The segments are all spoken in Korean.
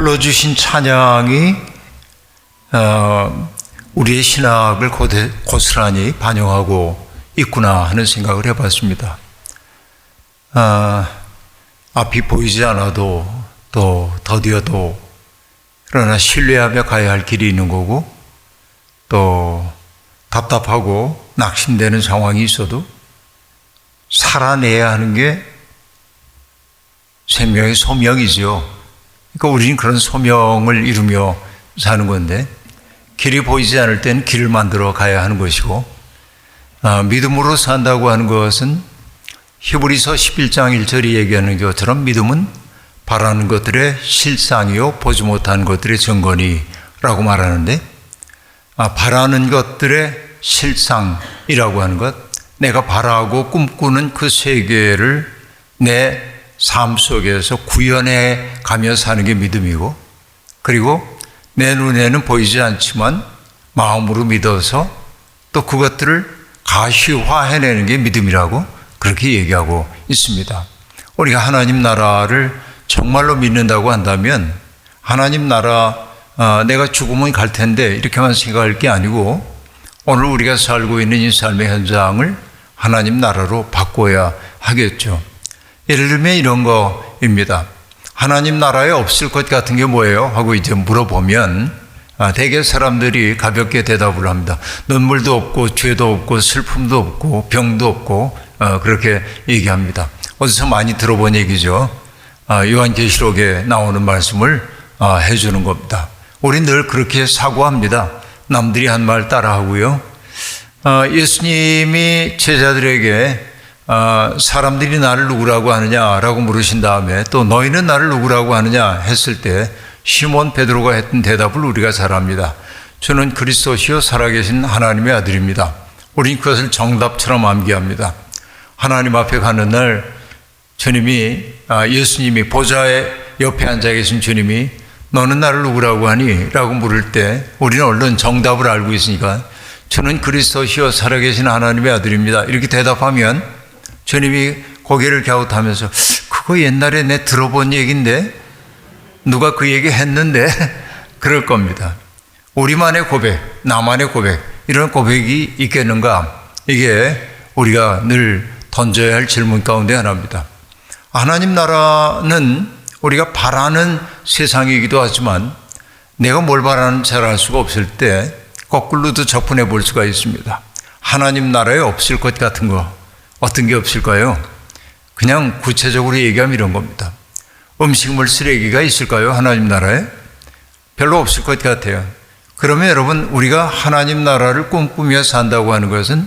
불러주신 찬양이 우리의 신학을 고스란히 반영하고 있구나 하는 생각을 해봤습니다. 앞이 보이지 않아도 또 더디어도 그러나 신뢰하며 가야 할 길이 있는 거고, 또 답답하고 낙심되는 상황이 있어도 살아내야 하는 게 생명의 소명이죠. 그러니까 우리는 그런 소명을 이루며 사는 건데, 길이 보이지 않을 때는 길을 만들어 가야 하는 것이고, 믿음으로 산다고 하는 것은 히브리서 11장 1절이 얘기하는 것처럼 믿음은 바라는 것들의 실상이요 보지 못하는 것들의 증거니라고 말하는데, 바라는 것들의 실상이라고 하는 것, 내가 바라고 꿈꾸는 그 세계를 내 삶 속에서 구현해 가며 사는 게 믿음이고, 그리고 내 눈에는 보이지 않지만 마음으로 믿어서 또 그것들을 가시화해내는 게 믿음이라고 그렇게 얘기하고 있습니다. 우리가 하나님 나라를 정말로 믿는다고 한다면, 하나님 나라 내가 죽으면 갈 텐데 이렇게만 생각할 게 아니고, 오늘 우리가 살고 있는 이 삶의 현장을 하나님 나라로 바꿔야 하겠죠. 예를 들면 이런 거입니다. 하나님 나라에 없을 것 같은 게 뭐예요? 하고 이제 물어보면 대개 사람들이 가볍게 대답을 합니다. 눈물도 없고 죄도 없고 슬픔도 없고 병도 없고 그렇게 얘기합니다. 어디서 많이 들어본 얘기죠. 요한계시록에 나오는 말씀을 해주는 겁니다. 우린 늘 그렇게 사고합니다. 남들이 한 말 따라하고요. 예수님이 제자들에게 사람들이 나를 누구라고 하느냐라고 물으신 다음에 또 너희는 나를 누구라고 하느냐 했을 때 시몬 베드로가 했던 대답을 우리가 잘 압니다. 저는 그리스도시요 살아계신 하나님의 아들입니다. 우린 그것을 정답처럼 암기합니다. 하나님 앞에 가는 날 예수님이 보좌에 옆에 앉아 계신 주님이 너는 나를 누구라고 하니? 라고 물을 때 우리는 얼른 정답을 알고 있으니까 저는 그리스도시요 살아계신 하나님의 아들입니다. 이렇게 대답하면 주님이 고개를 갸웃하면서 그거 옛날에 내 들어본 얘기인데 누가 그 얘기 했는데 그럴 겁니다. 우리만의 고백, 나만의 고백, 이런 고백이 있겠는가? 이게 우리가 늘 던져야 할 질문 가운데 하나입니다. 하나님 나라는 우리가 바라는 세상이기도 하지만 내가 뭘 바라는지 잘 알 수가 없을 때 거꾸로도 접근해 볼 수가 있습니다. 하나님 나라에 없을 것 같은 거 어떤 게 없을까요? 그냥 구체적으로 얘기하면 이런 겁니다. 음식물 쓰레기가 있을까요? 하나님 나라에? 별로 없을 것 같아요. 그러면 여러분, 우리가 하나님 나라를 꿈꾸며 산다고 하는 것은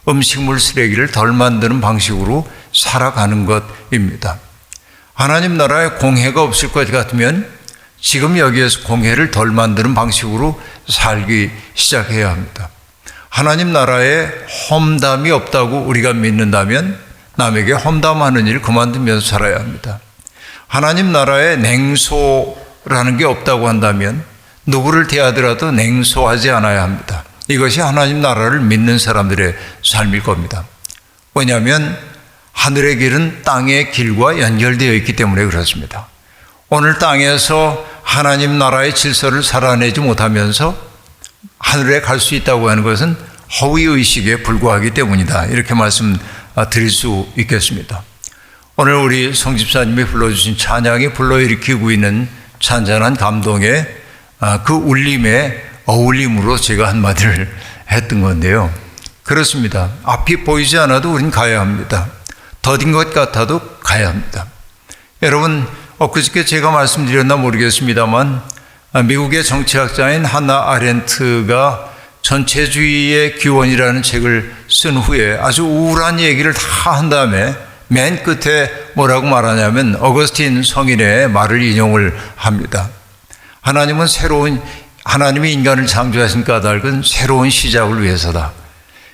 음식물 쓰레기를 덜 만드는 방식으로 살아가는 것입니다. 하나님 나라에 공해가 없을 것 같으면 지금 여기에서 공해를 덜 만드는 방식으로 살기 시작해야 합니다. 하나님 나라에 험담이 없다고 우리가 믿는다면 남에게 험담하는 일을 그만두면서 살아야 합니다. 하나님 나라에 냉소라는 게 없다고 한다면 누구를 대하더라도 냉소하지 않아야 합니다. 이것이 하나님 나라를 믿는 사람들의 삶일 겁니다. 왜냐하면 하늘의 길은 땅의 길과 연결되어 있기 때문에 그렇습니다. 오늘 땅에서 하나님 나라의 질서를 살아내지 못하면서 하늘에 갈 수 있다고 하는 것은 허위의식에 불과하기 때문이다. 이렇게 말씀드릴 수 있겠습니다. 오늘 우리 성집사님이 불러주신 찬양이 불러일으키고 있는 찬찬한 감동의 그 울림의 어울림으로 제가 한마디를 했던 건데요. 그렇습니다. 앞이 보이지 않아도 우린 가야 합니다. 더딘 것 같아도 가야 합니다. 여러분, 엊그저께 제가 말씀드렸나 모르겠습니다만 미국의 정치학자인 하나 아렌트가 전체주의의 기원이라는 책을 쓴 후에 아주 우울한 얘기를 다 한 다음에 맨 끝에 뭐라고 말하냐면 어거스틴 성인의 말을 인용을 합니다. 하나님이 인간을 창조하신 까닭은 새로운 시작을 위해서다.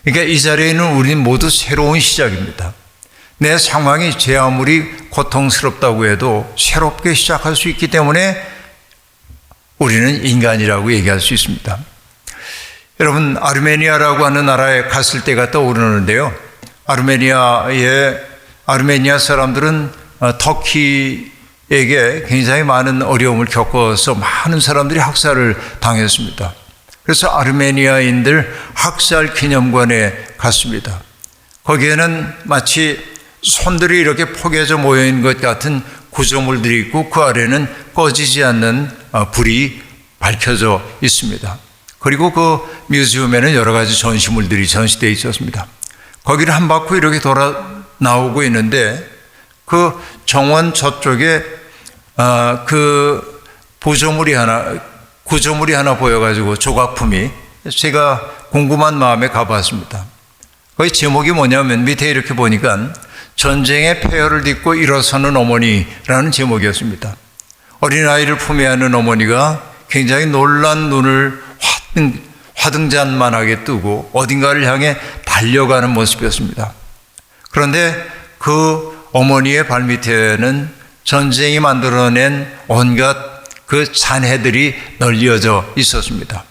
그러니까 이 자리에 있는 우리는 모두 새로운 시작입니다. 내 상황이 제 아무리 고통스럽다고 해도 새롭게 시작할 수 있기 때문에 우리는 인간이라고 얘기할 수 있습니다. 여러분, 아르메니아라고 하는 나라에 갔을 때가 떠오르는데요. 아르메니아 사람들은 터키 굉장히 많은 어려움을 겪어서 많은 사람들이 학살을 당했습니다. 그래서 아르메니아인들 학살 기념관에 갔습니다. 거기에는 마치 손들이 이렇게 포개져 모여있는 것 같은 구조물들이 있고 그 아래는 꺼지지 않는 불이 밝혀져 있습니다. 그리고 그 뮤지엄에는 여러 가지 전시물들이 전시되어 있었습니다. 거기를 한 바퀴 이렇게 돌아 나오고 있는데 그 정원 저쪽에 그 구조물이 하나 보여가지고 조각품이 제가 궁금한 마음에 가봤습니다. 거기 제목이 뭐냐면 밑에 이렇게 보니까 전쟁의 폐허를 딛고 일어서는 어머니라는 제목이었습니다. 어린아이를 품에 안은 어머니가 굉장히 놀란 눈을 화등잔만하게 뜨고 어딘가를 향해 달려가는 모습이었습니다. 그런데 그 어머니의 발밑에는 전쟁이 만들어낸 온갖 그 잔해들이 널려져 있었습니다.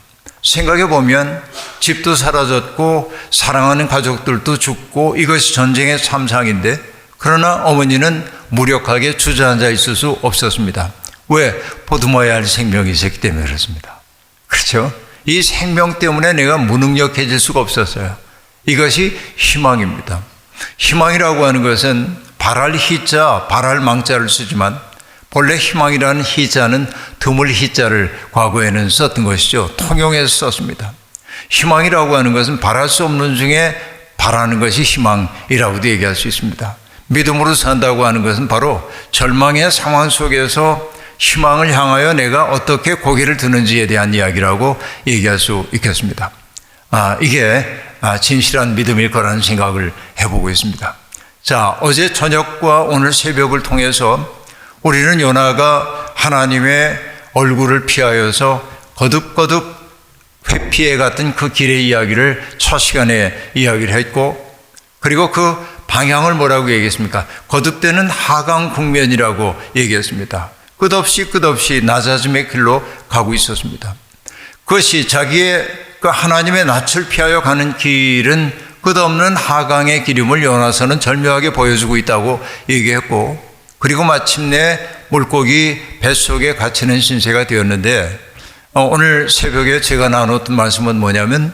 생각해 보면 집도 사라졌고 사랑하는 가족들도 죽고 이것이 전쟁의 참상인데 그러나 어머니는 무력하게 주저앉아 있을 수 없었습니다. 왜? 보듬어야 할 생명이 있었기 때문에 그렇습니다. 그렇죠? 이 생명 때문에 내가 무능력해질 수가 없었어요. 이것이 희망입니다. 희망이라고 하는 것은 바랄 희자, 바랄 망자를 쓰지만 본래 희망이라는 희자는 드물 희자를 과거에는 썼던 것이죠. 통용해서 썼습니다. 희망이라고 하는 것은 바랄 수 없는 중에 바라는 것이 희망이라고도 얘기할 수 있습니다. 믿음으로 산다고 하는 것은 바로 절망의 상황 속에서 희망을 향하여 내가 어떻게 고개를 드는지에 대한 이야기라고 얘기할 수 있겠습니다. 이게 진실한 믿음일 거라는 생각을 해보고 있습니다. 자, 어제 저녁과 오늘 새벽을 통해서 우리는 요나가 하나님의 얼굴을 피하여서 거듭거듭 회피해 갔던 그 길의 이야기를 첫 시간에 이야기를 했고 그리고 그 방향을 뭐라고 얘기했습니까? 거듭되는 하강 국면이라고 얘기했습니다. 끝없이 낮아짐의 길로 가고 있었습니다. 그것이 자기의 그 하나님의 낯을 피하여 가는 길은 끝없는 하강의 길임을 요나서는 절묘하게 보여주고 있다고 얘기했고 그리고 마침내 물고기 뱃속에 갇히는 신세가 되었는데 오늘 새벽에 제가 나눴던 말씀은 뭐냐면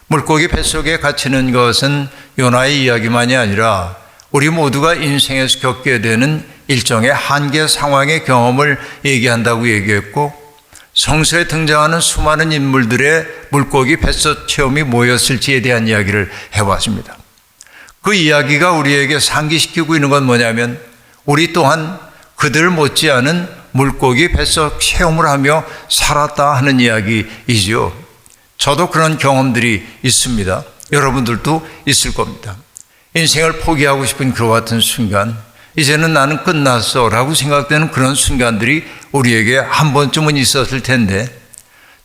물고기 뱃속에 갇히는 것은 요나의 이야기만이 아니라 우리 모두가 인생에서 겪게 되는 일종의 한계 상황의 경험을 얘기한다고 얘기했고 성서에 등장하는 수많은 인물들의 물고기 뱃속 체험이 뭐였을지에 대한 이야기를 해봤습니다. 그 이야기가 우리에게 상기시키고 있는 건 뭐냐면 우리 또한 그들 못지않은 물고기 뱃속 체험을 하며 살았다 하는 이야기이죠. 저도 그런 경험들이 있습니다. 여러분들도 있을 겁니다. 인생을 포기하고 싶은 그와 같은 순간 이제는 나는 끝났어 라고 생각되는 그런 순간들이 우리에게 한 번쯤은 있었을 텐데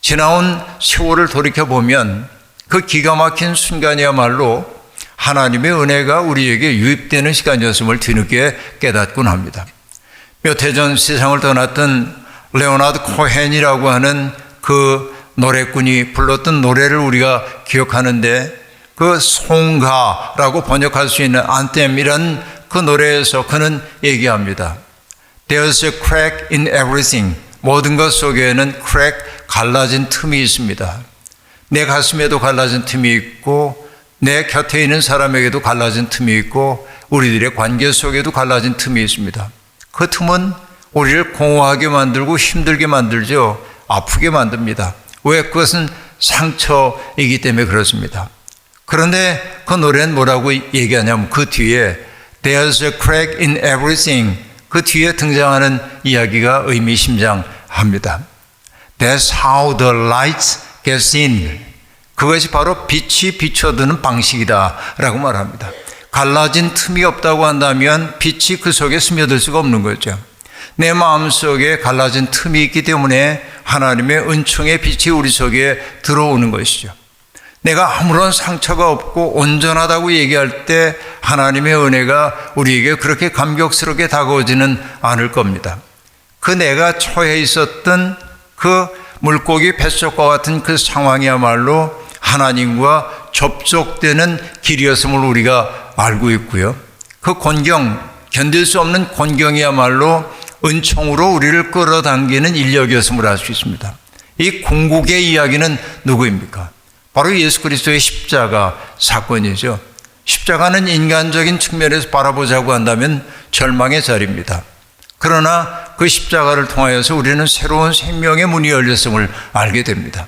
지나온 세월을 돌이켜보면 그 기가 막힌 순간이야말로 하나님의 은혜가 우리에게 유입되는 시간이었음을 뒤늦게 깨닫곤 합니다. 몇 해 전 세상을 떠났던 레오나드 코헨이라고 하는 그 노래꾼이 불렀던 노래를 우리가 기억하는데 그 송가라고 번역할 수 있는 안템이라는 그 노래에서 그는 얘기합니다. There's a crack in everything. 모든 것 속에는 crack, 갈라진 틈이 있습니다. 내 가슴에도 갈라진 틈이 있고 내 곁에 있는 사람에게도 갈라진 틈이 있고 우리들의 관계 속에도 갈라진 틈이 있습니다. 그 틈은 우리를 공허하게 만들고 힘들게 만들죠. 아프게 만듭니다. 왜? 그것은 상처이기 때문에 그렇습니다. 그런데 그 노래는 뭐라고 얘기하냐면 그 뒤에 There's a crack in everything. 그 뒤에 등장하는 이야기가 의미심장합니다. That's how the light gets in. 그것이 바로 빛이 비춰드는 방식이다 라고 말합니다. 갈라진 틈이 없다고 한다면 빛이 그 속에 스며들 수가 없는 거죠. 내 마음속에 갈라진 틈이 있기 때문에 하나님의 은총의 빛이 우리 속에 들어오는 것이죠. 내가 아무런 상처가 없고 온전하다고 얘기할 때 하나님의 은혜가 우리에게 그렇게 감격스럽게 다가오지는 않을 겁니다. 그 내가 처해 있었던 그 물고기 뱃속과 같은 그 상황이야말로 하나님과 접촉되는 길이었음을 우리가 알고 있고요. 그 곤경, 견딜 수 없는 곤경이야말로 은총으로 우리를 끌어당기는 인력이었음을 알 수 있습니다. 이 궁극의 이야기는 누구입니까? 바로 예수 그리스도의 십자가 사건이죠. 십자가는 인간적인 측면에서 바라보자고 한다면 절망의 자리입니다. 그러나 그 십자가를 통하여서 우리는 새로운 생명의 문이 열렸음을 알게 됩니다.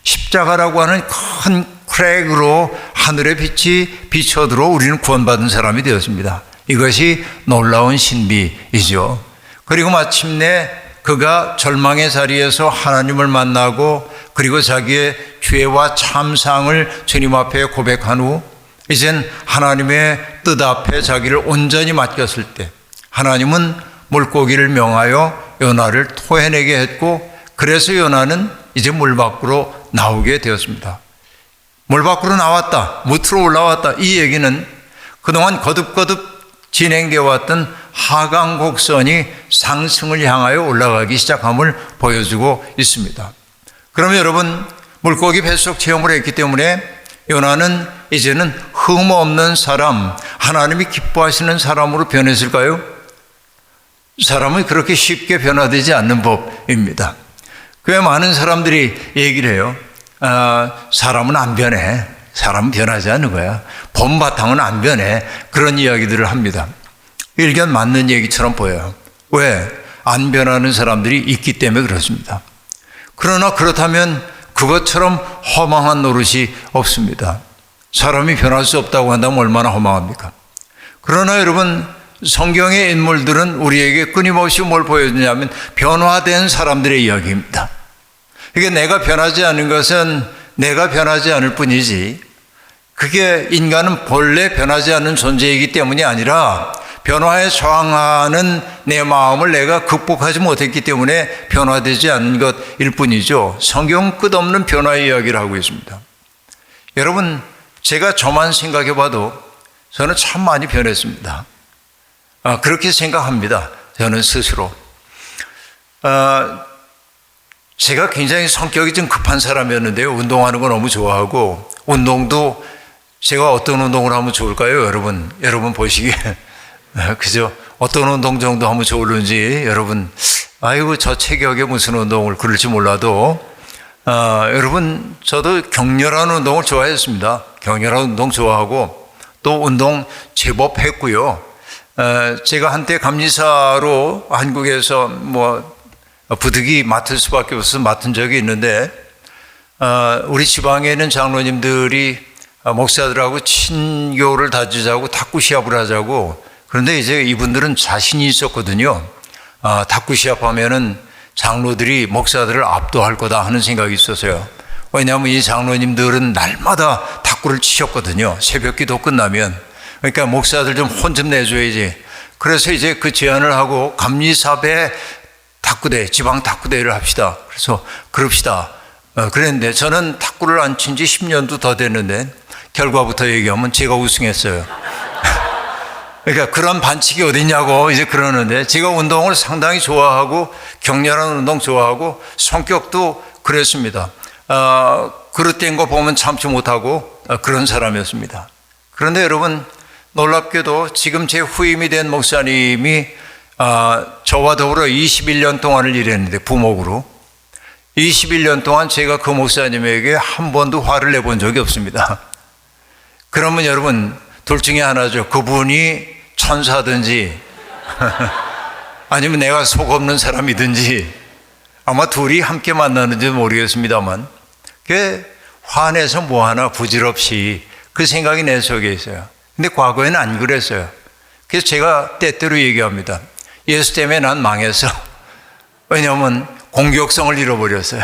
십자가라고 하는 큰 크랙으로 하늘의 빛이 비춰들어 우리는 구원받은 사람이 되었습니다. 이것이 놀라운 신비이죠. 그리고 마침내 그가 절망의 자리에서 하나님을 만나고 그리고 자기의 죄와 참상을 주님 앞에 고백한 후 이젠 하나님의 뜻 앞에 자기를 온전히 맡겼을 때 하나님은 물고기를 명하여 요나를 토해내게 했고 그래서 요나는 이제 물 밖으로 나오게 되었습니다. 물 밖으로 나왔다, 무트로 올라왔다. 이 얘기는 그동안 거듭거듭 진행되어 왔던 하강 곡선이 상승을 향하여 올라가기 시작함을 보여주고 있습니다. 그러면 여러분, 물고기 뱃속 체험을 했기 때문에 요나는 이제는 흠없는 사람, 하나님이 기뻐하시는 사람으로 변했을까요? 사람은 그렇게 쉽게 변화되지 않는 법입니다. 꽤 많은 사람들이 얘기를 해요. 사람은 안 변해. 사람은 변하지 않는 거야. 봄 바탕은 안 변해. 그런 이야기들을 합니다. 일견 맞는 얘기처럼 보여요. 왜? 안 변하는 사람들이 있기 때문에 그렇습니다. 그러나 그렇다면 그것처럼 허망한 노릇이 없습니다. 사람이 변할 수 없다고 한다면 얼마나 허망합니까? 그러나 여러분, 성경의 인물들은 우리에게 끊임없이 뭘 보여주냐면 변화된 사람들의 이야기입니다. 이게 내가 변하지 않은 것은 내가 변하지 않을 뿐이지, 그게 인간은 본래 변하지 않는 존재이기 때문이 아니라 변화에 저항하는 내 마음을 내가 극복하지 못했기 때문에 변화되지 않는 것일 뿐이죠. 성경은 끝없는 변화의 이야기를 하고 있습니다. 여러분, 제가 저만 생각해 봐도 저는 참 많이 변했습니다. 그렇게 생각합니다. 저는 스스로. 제가 굉장히 성격이 좀 급한 사람이었는데요. 운동하는 거 너무 좋아하고, 운동도 제가 어떤 운동을 하면 좋을까요? 여러분 보시기에. 그죠? 어떤 운동 정도 하면 좋을는지 여러분, 아이고 저 체격에 무슨 운동을 그럴지 몰라도 여러분, 저도 격렬한 운동을 좋아했습니다. 격렬한 운동 좋아하고 또 운동 제법 했고요. 제가 한때 감리사로 한국에서 부득이 맡을 수밖에 없어서 맡은 적이 있는데, 우리 지방에 있는 장로님들이 목사들하고 친교를 다지자고 탁구 시합을 하자고. 그런데 이제 이분들은 자신이 있었거든요. 탁구 시합하면은 장로들이 목사들을 압도할 거다 하는 생각이 있었어요. 왜냐하면 이 장로님들은 날마다 탁구를 치셨거든요. 새벽 기도 끝나면. 그러니까 목사들 좀 혼 좀 내줘야지. 그래서 이제 그 제안을 하고 감리사배 탁구대, 지방 탁구대회를 합시다. 그래서 그럽시다. 그랬는데 저는 탁구를 안 친 지 10년도 더 됐는데 결과부터 얘기하면 제가 우승했어요. 그러니까 그런 반칙이 어딨냐고 이제 그러는데, 제가 운동을 상당히 좋아하고 격렬한 운동 좋아하고 성격도 그랬습니다. 그릇된 거 보면 참지 못하고 그런 사람이었습니다. 그런데 여러분, 놀랍게도 지금 제 후임이 된 목사님이 저와 더불어 21년 동안을 일했는데, 부목으로 21년 동안 제가 그 목사님에게 한 번도 화를 내본 적이 없습니다. 그러면 여러분, 둘 중에 하나죠. 그분이 천사든지 아니면 내가 속 없는 사람이든지, 아마 둘이 함께 만나는지 모르겠습니다만, 그게 화내서 뭐하나 부질없이 그 생각이 내 속에 있어요. 근데 과거에는 안 그랬어요. 그래서 제가 때때로 얘기합니다. 예수 때문에 난 망했어. 왜냐하면 공격성을 잃어버렸어요.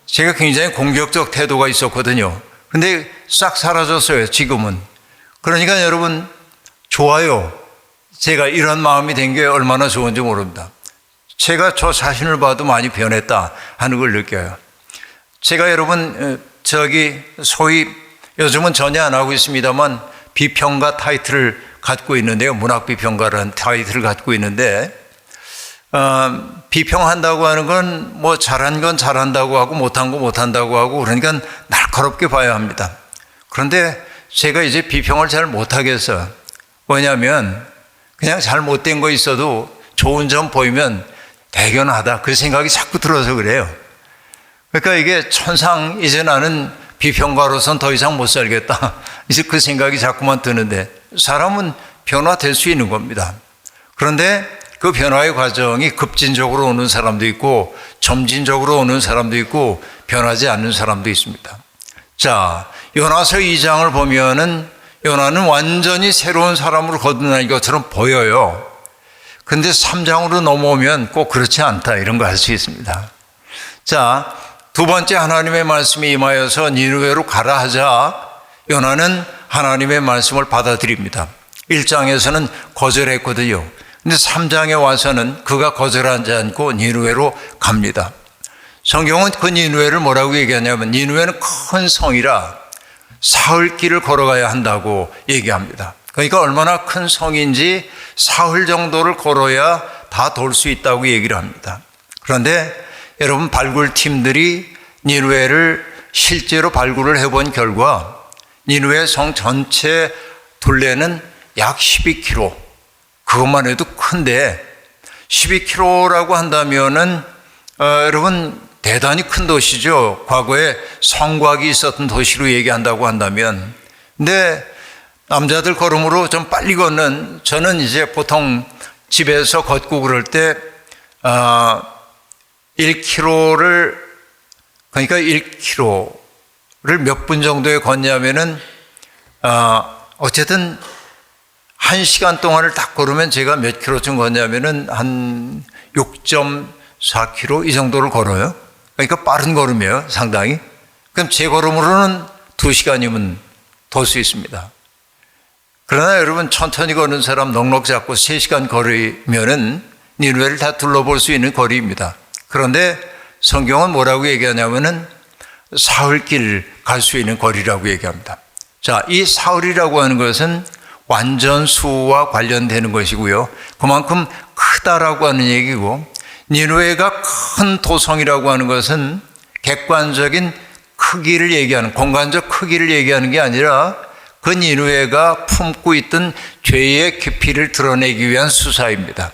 제가 굉장히 공격적 태도가 있었거든요. 근데 싹 사라졌어요, 지금은. 그러니까 여러분, 좋아요. 제가 이런 마음이 된 게 얼마나 좋은지 모릅니다. 제가 저 자신을 봐도 많이 변했다 하는 걸 느껴요. 제가 여러분, 소위 요즘은 전혀 안 하고 있습니다만 비평가 타이틀을 갖고 있는데요. 문학비평가라는 타이틀을 갖고 있는데, 비평한다고 하는 건 뭐 잘한 건 잘한다고 하고 못한 거 못한다고 하고, 그러니까 날카롭게 봐야 합니다. 그런데 제가 이제 비평을 잘 못하겠어요. 왜냐하면 그냥 잘못된 거 있어도 좋은 점 보이면 대견하다, 그 생각이 자꾸 들어서 그래요. 그러니까 이게 천상, 이제 나는 비평가로선 더 이상 못 살겠다, 이제 그 생각이 자꾸만 드는데, 사람은 변화될 수 있는 겁니다. 그런데 그 변화의 과정이 급진적으로 오는 사람도 있고 점진적으로 오는 사람도 있고 변하지 않는 사람도 있습니다. 자, 요나서 2장을 보면은 요나는 완전히 새로운 사람으로 거듭난 것처럼 보여요. 근데 3장으로 넘어오면 꼭 그렇지 않다, 이런 거 알 수 있습니다. 자, 두 번째 하나님의 말씀이 임하여서 니느웨로 가라 하자 요나는 하나님의 말씀을 받아들입니다. 1장에서는 거절했거든요. 근데 3장에 와서는 그가 거절하지 않고 니느웨로 갑니다. 성경은 그 니느웨를 뭐라고 얘기하냐면 니느웨는 큰 성이라 사흘길을 걸어가야 한다고 얘기합니다. 그러니까 얼마나 큰 성인지 사흘 정도를 걸어야 다 돌 수 있다고 얘기를 합니다. 그런데 여러분, 발굴팀들이 니느웨를 실제로 발굴을 해본 결과 니느웨 성 전체 둘레는 약 12km, 그것만 해도 큰데 12km라고 한다면은 여러분 대단히 큰 도시죠. 과거에 성곽이 있었던 도시로 얘기한다고 한다면. 근데 남자들 걸음으로 좀 빨리 걷는, 저는 이제 보통 집에서 걷고 그럴 때 1km를, 그러니까 1km를 몇 분 정도에 걷냐면은 어쨌든 1시간 동안을 딱 걸으면 제가 몇 킬로쯤 걷냐면은 한 6.4km 이 정도를 걸어요. 그러니까 빠른 걸음이에요, 상당히. 그럼 제 걸음으로는 2시간이면 돌 수 있습니다. 그러나 여러분, 천천히 걷는 사람 넉넉 잡고 3시간 걸으면은 니느웨를 다 둘러볼 수 있는 거리입니다. 그런데 성경은 뭐라고 얘기하냐면은 사흘길 갈 수 있는 거리라고 얘기합니다. 자, 이 사흘이라고 하는 것은 완전 수와 관련되는 것이고요. 그만큼 크다라고 하는 얘기고, 니느웨가 큰 도성이라고 하는 것은 객관적인 크기를 얘기하는, 공간적 크기를 얘기하는 게 아니라 그 니느웨가 품고 있던 죄의 깊이를 드러내기 위한 수사입니다.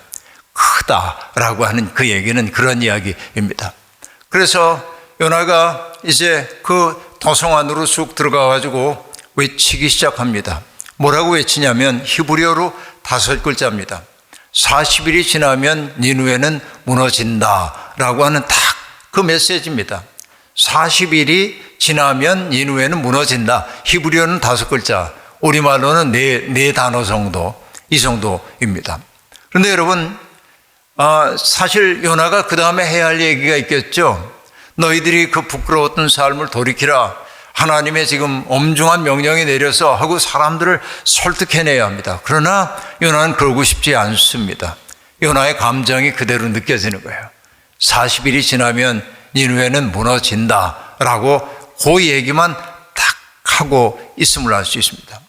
크다라고 하는 그 얘기는 그런 이야기입니다. 그래서 요나가 이제 그 도성 안으로 쑥 들어가가지고 외치기 시작합니다. 뭐라고 외치냐면 히브리어로 5글자입니다. 40일이 지나면 니느웨는 무너진다라고 하는 딱 그 메시지입니다. 40일이 지나면 니느웨는 무너진다. 히브리어는 5글자, 우리말로는 네 단어 정도, 이 정도입니다. 그런데 여러분, 사실 요나가 그 다음에 해야 할 얘기가 있겠죠. 너희들이 그 부끄러웠던 삶을 돌이키라. 하나님의 지금 엄중한 명령이 내려서 하고 사람들을 설득해내야 합니다. 그러나 요나는 그러고 싶지 않습니다. 요나의 감정이 그대로 느껴지는 거예요. 40일이 지나면 니느웨는 무너진다라고 그 얘기만 딱 하고 있음을 알 수 있습니다.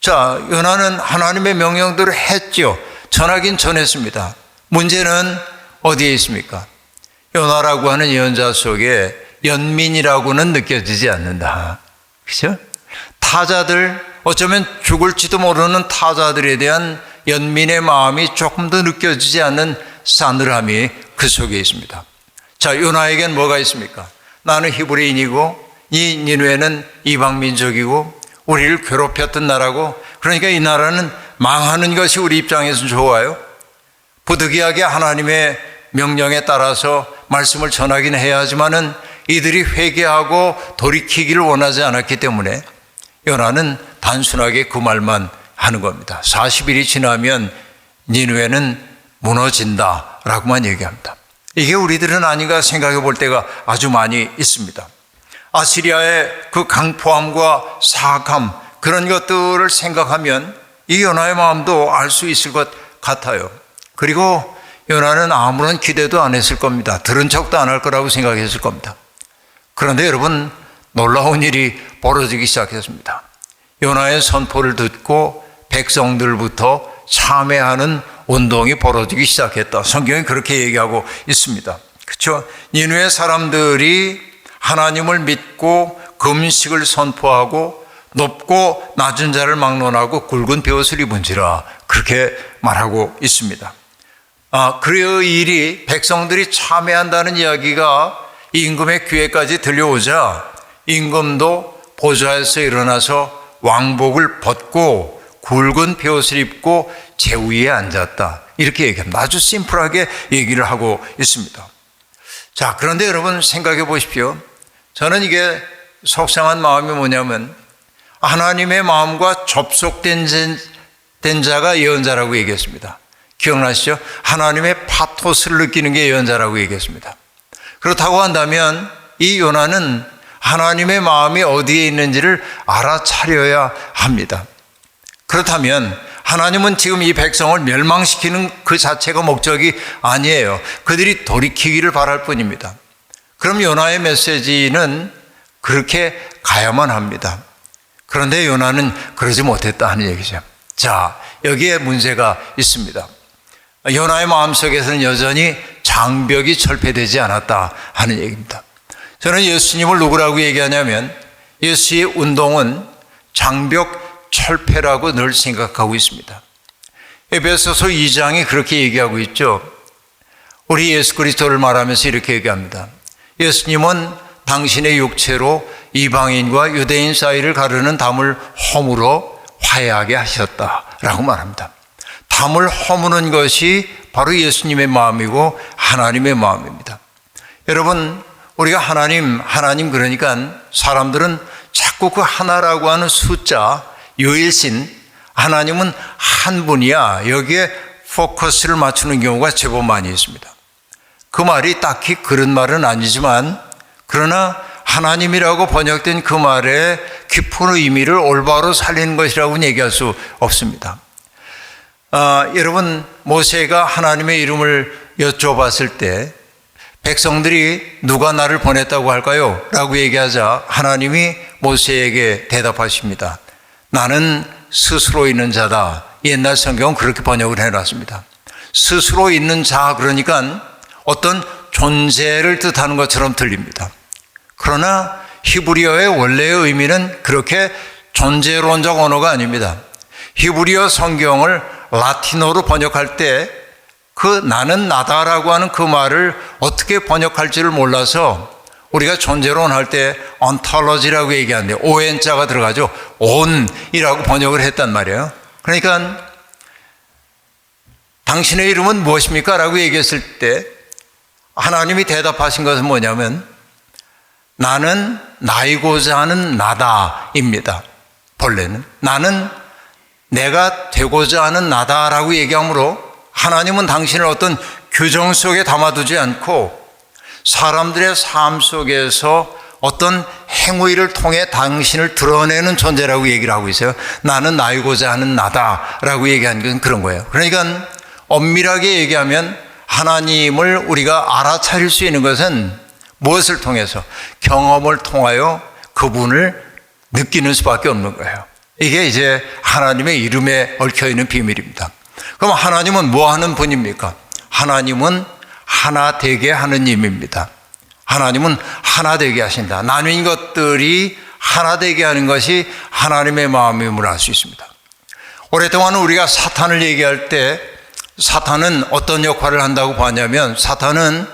자, 요나는 하나님의 명령대로 했죠. 전하긴 전했습니다. 문제는 어디에 있습니까? 요나라고 하는 예언자 속에 연민이라고는 느껴지지 않는다. 그렇죠? 타자들, 어쩌면 죽을지도 모르는 타자들에 대한 연민의 마음이 조금 더 느껴지지 않는 싸늘함이 그 속에 있습니다. 자, 요나에겐 뭐가 있습니까? 나는 히브리인이고 이 니느웨는 이방민족이고 우리를 괴롭혔던 나라고, 그러니까 이 나라는 망하는 것이 우리 입장에서 좋아요. 부득이하게 하나님의 명령에 따라서 말씀을 전하긴 해야 하지만은 이들이 회개하고 돌이키기를 원하지 않았기 때문에 요나는 단순하게 그 말만 하는 겁니다. 40일이 지나면 니느웨는 무너진다라고만 얘기합니다. 이게 우리들은 아닌가 생각해 볼 때가 아주 많이 있습니다. 아시리아의 그 강포함과 사악함, 그런 것들을 생각하면 이 요나의 마음도 알 수 있을 것 같아요. 그리고 요나는 아무런 기대도 안 했을 겁니다. 들은 척도 안 할 거라고 생각했을 겁니다. 그런데 여러분, 놀라운 일이 벌어지기 시작했습니다. 요나의 선포를 듣고 백성들부터 참회하는 운동이 벌어지기 시작했다. 성경이 그렇게 얘기하고 있습니다. 그렇죠? 니느웨 사람들이 하나님을 믿고 금식을 선포하고 높고 낮은 자를 막론하고 굵은 베옷을 입은지라, 그렇게 말하고 있습니다. 그 일이 백성들이 참회한다는 이야기가 임금의 귀에까지 들려오자 임금도 보좌에서 일어나서 왕복을 벗고 굵은 베옷을 입고 제위에 앉았다. 이렇게 얘기합니다. 아주 심플하게 얘기를 하고 있습니다. 자, 그런데 여러분 생각해 보십시오. 저는 이게 속상한 마음이 뭐냐면 하나님의 마음과 접속된 자가 예언자라고 얘기했습니다. 기억나시죠? 하나님의 파토스를 느끼는 게 예언자라고 얘기했습니다. 그렇다고 한다면 이 요나는 하나님의 마음이 어디에 있는지를 알아차려야 합니다. 그렇다면 하나님은 지금 이 백성을 멸망시키는 그 자체가 목적이 아니에요. 그들이 돌이키기를 바랄 뿐입니다. 그럼 요나의 메시지는 그렇게 가야만 합니다. 그런데 요나는 그러지 못했다 하는 얘기죠. 자, 여기에 문제가 있습니다. 요나의 마음속에서는 여전히 장벽이 철폐되지 않았다 하는 얘기입니다. 저는 예수님을 누구라고 얘기하냐면 예수의 운동은 장벽 철폐라고 늘 생각하고 있습니다. 에베소서 2장이 그렇게 얘기하고 있죠. 우리 예수 그리스도를 말하면서 이렇게 얘기합니다. 예수님은 당신의 육체로 이방인과 유대인 사이를 가르는 담을 허물어 화해하게 하셨다라고 말합니다. 담을 허무는 것이 바로 예수님의 마음이고 하나님의 마음입니다. 여러분, 우리가 하나님 그러니까 사람들은 자꾸 그 하나라고 하는 숫자, 유일신, 하나님은 한 분이야. 여기에 포커스를 맞추는 경우가 제법 많이 있습니다. 그 말이 딱히 그런 말은 아니지만 그러나 하나님이라고 번역된 그 말의 깊은 의미를 올바로 살리는 것이라고는 얘기할 수 없습니다. 여러분, 모세가 하나님의 이름을 여쭤봤을 때 백성들이 누가 나를 보냈다고 할까요? 라고 얘기하자 하나님이 모세에게 대답하십니다. 나는 스스로 있는 자다. 옛날 성경은 그렇게 번역을 해놨습니다. 스스로 있는 자, 그러니까 어떤 존재를 뜻하는 것처럼 들립니다. 그러나 히브리어의 원래의 의미는 그렇게 존재론적 언어가 아닙니다. 히브리어 성경을 라틴어로 번역할 때 그 나는 나다라고 하는 그 말을 어떻게 번역할지를 몰라서 우리가 존재론 할 때 ontology라고 얘기하는데 on자가 들어가죠. on이라고 번역을 했단 말이에요. 그러니까 당신의 이름은 무엇입니까? 라고 얘기했을 때 하나님이 대답하신 것은 뭐냐면 나는 나이고자 하는 나다입니다. 본래는 나는 내가 되고자 하는 나다라고 얘기하므로 하나님은 당신을 어떤 규정 속에 담아두지 않고 사람들의 삶 속에서 어떤 행위를 통해 당신을 드러내는 존재라고 얘기를 하고 있어요. 나는 나이고자 하는 나다라고 얘기하는 건 그런 거예요. 그러니까 엄밀하게 얘기하면 하나님을 우리가 알아차릴 수 있는 것은 무엇을 통해서? 경험을 통하여 그분을 느끼는 수밖에 없는 거예요. 이게 이제 하나님의 이름에 얽혀있는 비밀입니다. 그럼 하나님은 뭐 하는 분입니까? 하나님은 하나 되게 하는 님입니다. 하나님은 하나 되게 하신다. 나뉜 것들이 하나 되게 하는 것이 하나님의 마음임을 알 수 있습니다. 오랫동안 우리가 사탄을 얘기할 때 사탄은 어떤 역할을 한다고 봤냐면 사탄은